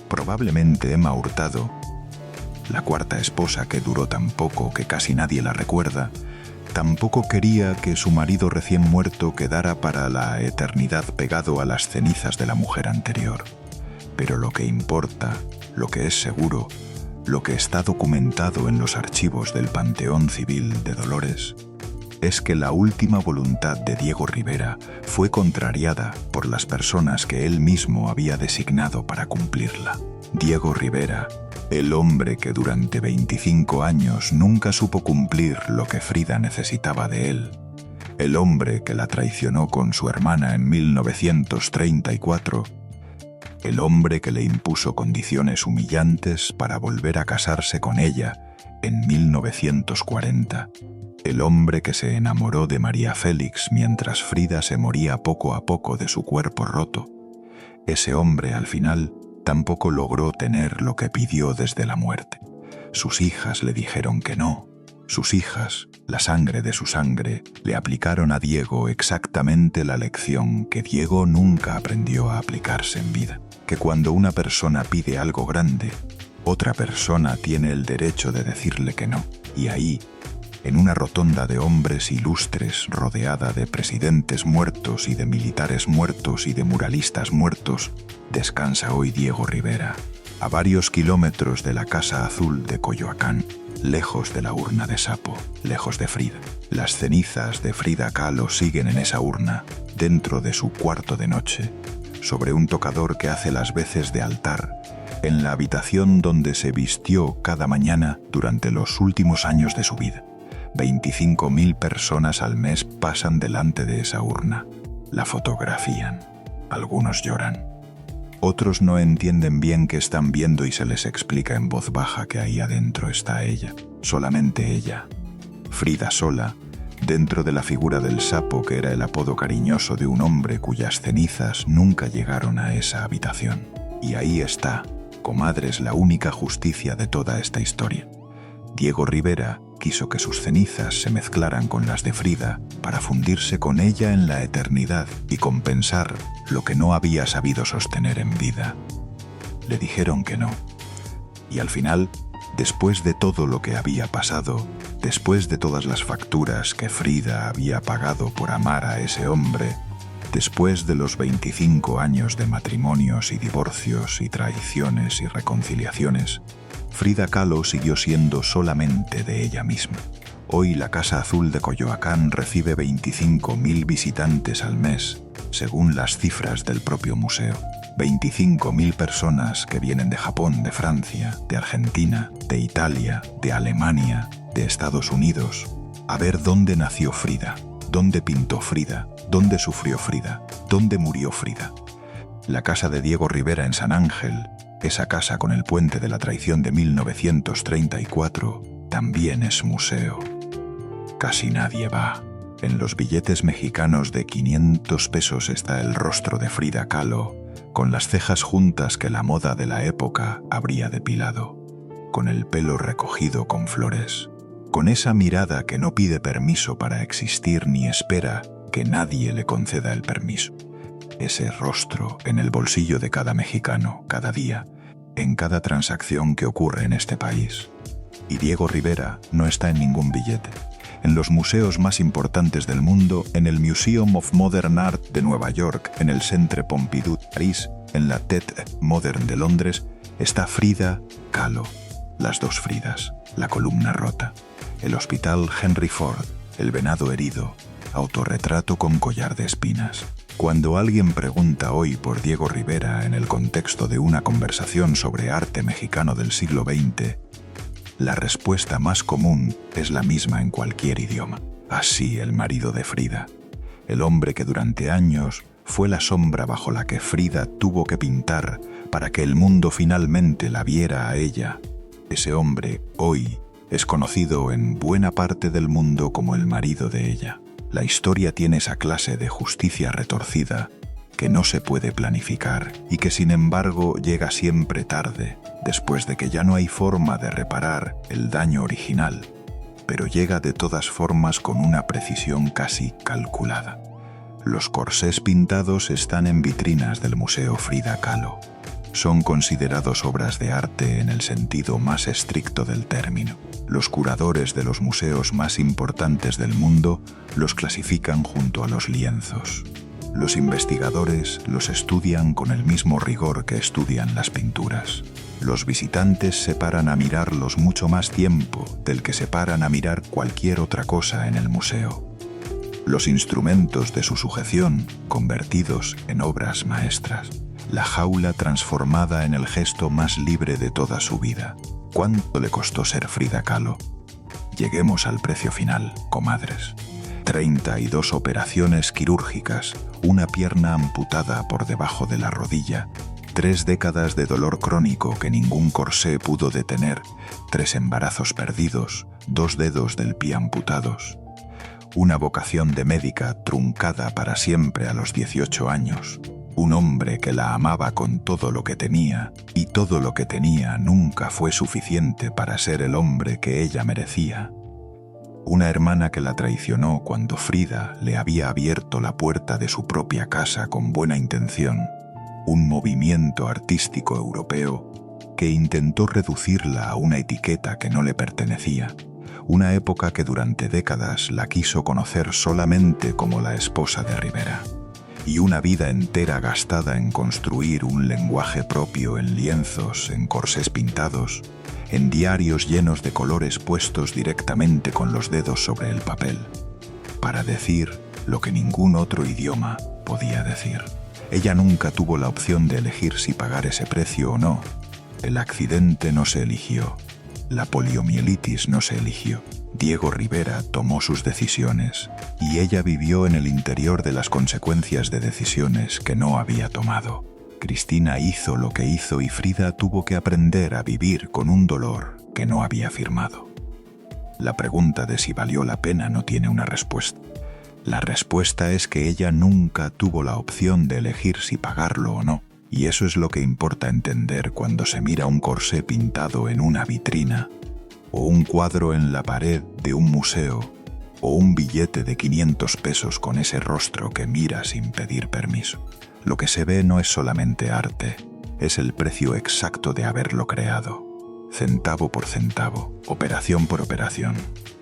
Speaker 1: Probablemente Emma Hurtado, la cuarta esposa que duró tan poco que casi nadie la recuerda, tampoco quería que su marido recién muerto quedara para la eternidad pegado a las cenizas de la mujer anterior. Pero lo que importa, lo que es seguro, lo que está documentado en los archivos del Panteón Civil de Dolores, es que la última voluntad de Diego Rivera fue contrariada por las personas que él mismo había designado para cumplirla. Diego Rivera, el hombre que durante 25 años nunca supo cumplir lo que Frida necesitaba de él. El hombre que la traicionó con su hermana en 1934. El hombre que le impuso condiciones humillantes para volver a casarse con ella en 1940. El hombre que se enamoró de María Félix mientras Frida se moría poco a poco de su cuerpo roto. Ese hombre, al final, tampoco logró tener lo que pidió desde la muerte. Sus hijas le dijeron que no. Sus hijas, la sangre de su sangre, le aplicaron a Diego exactamente la lección que Diego nunca aprendió a aplicarse en vida. Que cuando una persona pide algo grande, otra persona tiene el derecho de decirle que no. Y ahí, en una rotonda de hombres ilustres rodeada de presidentes muertos y de militares muertos y de muralistas muertos, descansa hoy Diego Rivera, a varios kilómetros de la Casa Azul de Coyoacán, lejos de la urna de sapo, lejos de Frida. Las cenizas de Frida Kahlo siguen en esa urna, dentro de su cuarto de noche, sobre un tocador que hace las veces de altar, en la habitación donde se vistió cada mañana durante los últimos años de su vida. 25.000 personas al mes pasan delante de esa urna. La fotografían. Algunos lloran. Otros no entienden bien qué están viendo y se les explica en voz baja que ahí adentro está ella. Solamente ella. Frida sola, dentro de la figura del sapo que era el apodo cariñoso de un hombre cuyas cenizas nunca llegaron a esa habitación. Y ahí está, comadres, la única justicia de toda esta historia. Diego Rivera quiso que sus cenizas se mezclaran con las de Frida para fundirse con ella en la eternidad y compensar lo que no había sabido sostener en vida. Le dijeron que no. Y al final, Después de todo lo que había pasado, después de todas las facturas que Frida había pagado por amar a ese hombre, después de los 25 años de matrimonios y divorcios y traiciones y reconciliaciones, Frida Kahlo siguió siendo solamente de ella misma. Hoy la Casa Azul de Coyoacán recibe 25.000 visitantes al mes, según las cifras del propio museo. 25.000 personas que vienen de Japón, de Francia, de Argentina, de Italia, de Alemania, de Estados Unidos, a ver dónde nació Frida, dónde pintó Frida, dónde sufrió Frida, dónde murió Frida. La casa de Diego Rivera en San Ángel, esa casa con el puente de la traición de 1934, también es museo. Casi nadie va. En los billetes mexicanos de 500 pesos está el rostro de Frida Kahlo, con las cejas juntas que la moda de la época habría depilado, con el pelo recogido con flores, con esa mirada que no pide permiso para existir ni espera que nadie le conceda el permiso. Ese rostro en el bolsillo de cada mexicano, cada día, en cada transacción que ocurre en este país. Y Diego Rivera no está en ningún billete. En los museos más importantes del mundo, en el Museum of Modern Art de Nueva York, en el Centre Pompidou de París, en la Tate Modern de Londres, está Frida Kahlo, las dos Fridas, la columna rota, el Hospital Henry Ford, el venado herido, autorretrato con collar de espinas. Cuando alguien pregunta hoy por Diego Rivera en el contexto de una conversación sobre arte mexicano del siglo XX, la respuesta más común es la misma en cualquier idioma. Así el marido de Frida, el hombre que durante años fue la sombra bajo la que Frida tuvo que pintar para que el mundo finalmente la viera a ella. Ese hombre, hoy, es conocido en buena parte del mundo como el marido de ella. La historia tiene esa clase de justicia retorcida que no se puede planificar y que sin embargo llega siempre tarde, después de que ya no hay forma de reparar el daño original, pero llega de todas formas con una precisión casi calculada. Los corsés pintados están en vitrinas del Museo Frida Kahlo. Son considerados obras de arte en el sentido más estricto del término. Los curadores de los museos más importantes del mundo los clasifican junto a los lienzos. Los investigadores los estudian con el mismo rigor que estudian las pinturas. Los visitantes se paran a mirarlos mucho más tiempo del que se paran a mirar cualquier otra cosa en el museo. Los instrumentos de su sujeción convertidos en obras maestras. La jaula transformada en el gesto más libre de toda su vida. ¿Cuánto le costó ser Frida Kahlo? Lleguemos al precio final, comadres. 32 operaciones quirúrgicas, una pierna amputada por debajo de la rodilla, 3 décadas de dolor crónico que ningún corsé pudo detener, 3 embarazos perdidos, 2 dedos del pie amputados. Una vocación de médica truncada para siempre a los 18 años. Un hombre que la amaba con todo lo que tenía, y todo lo que tenía nunca fue suficiente para ser el hombre que ella merecía. Una hermana que la traicionó cuando Frida le había abierto la puerta de su propia casa con buena intención. Un movimiento artístico europeo que intentó reducirla a una etiqueta que no le pertenecía. Una época que durante décadas la quiso conocer solamente como la esposa de Rivera. Y una vida entera gastada en construir un lenguaje propio en lienzos, en corsés pintados, en diarios llenos de colores puestos directamente con los dedos sobre el papel, para decir lo que ningún otro idioma podía decir. Ella nunca tuvo la opción de elegir si pagar ese precio o no. El accidente no se eligió. La poliomielitis no se eligió. Diego Rivera tomó sus decisiones y ella vivió en el interior de las consecuencias de decisiones que no había tomado. Cristina hizo lo que hizo y Frida tuvo que aprender a vivir con un dolor que no había firmado. La pregunta de si valió la pena no tiene una respuesta. La respuesta es que ella nunca tuvo la opción de elegir si pagarlo o no. Y eso es lo que importa entender cuando se mira un corsé pintado en una vitrina, o un cuadro en la pared de un museo, o un billete de 500 pesos con ese rostro que mira sin pedir permiso. Lo que se ve no es solamente arte, es el precio exacto de haberlo creado. centavo por centavo, operación por operación,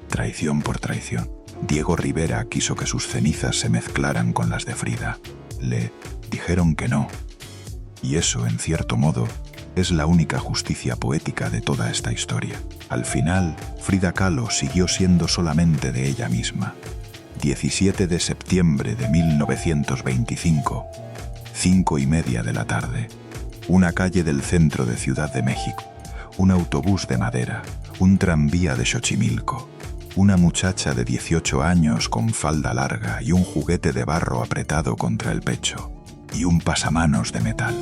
Speaker 1: traición por traición. Diego Rivera quiso que sus cenizas se mezclaran con las de Frida. Le dijeron que no. Y eso, en cierto modo, es la única justicia poética de toda esta historia. Al final, Frida Kahlo siguió siendo solamente de ella misma. 17 de septiembre de 1925, 5:30 de la tarde. Una calle del centro de Ciudad de México. Un autobús de madera. Un tranvía de Xochimilco. Una muchacha de 18 años con falda larga y un juguete de barro apretado contra el pecho. Y un pasamanos de metal.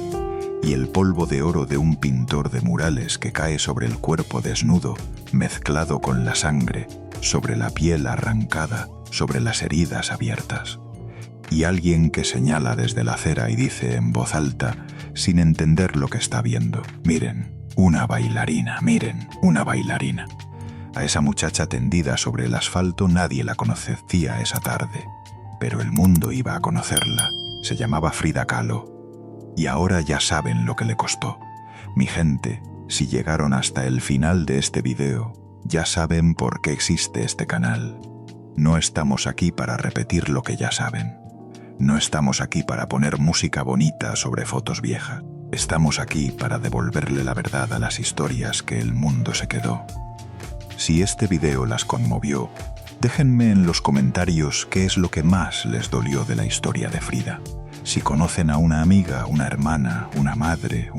Speaker 1: Y el polvo de oro de un pintor de murales que cae sobre el cuerpo desnudo, mezclado con la sangre, sobre la piel arrancada, sobre las heridas abiertas. Y alguien que señala desde la acera y dice en voz alta, sin entender lo que está viendo: miren, una bailarina, miren, una bailarina. A esa muchacha tendida sobre el asfalto nadie la conocía esa tarde, pero el mundo iba a conocerla. Se llamaba Frida Kahlo. Y ahora ya saben lo que le costó. Mi gente, si llegaron hasta el final de este video, ya saben por qué existe este canal. No estamos aquí para repetir lo que ya saben. No estamos aquí para poner música bonita sobre fotos viejas. Estamos aquí para devolverle la verdad a las historias que el mundo se quedó. Si este video las conmovió, déjenme en los comentarios qué es lo que más les dolió de la historia de Frida. Si conocen a una amiga, una hermana, una madre,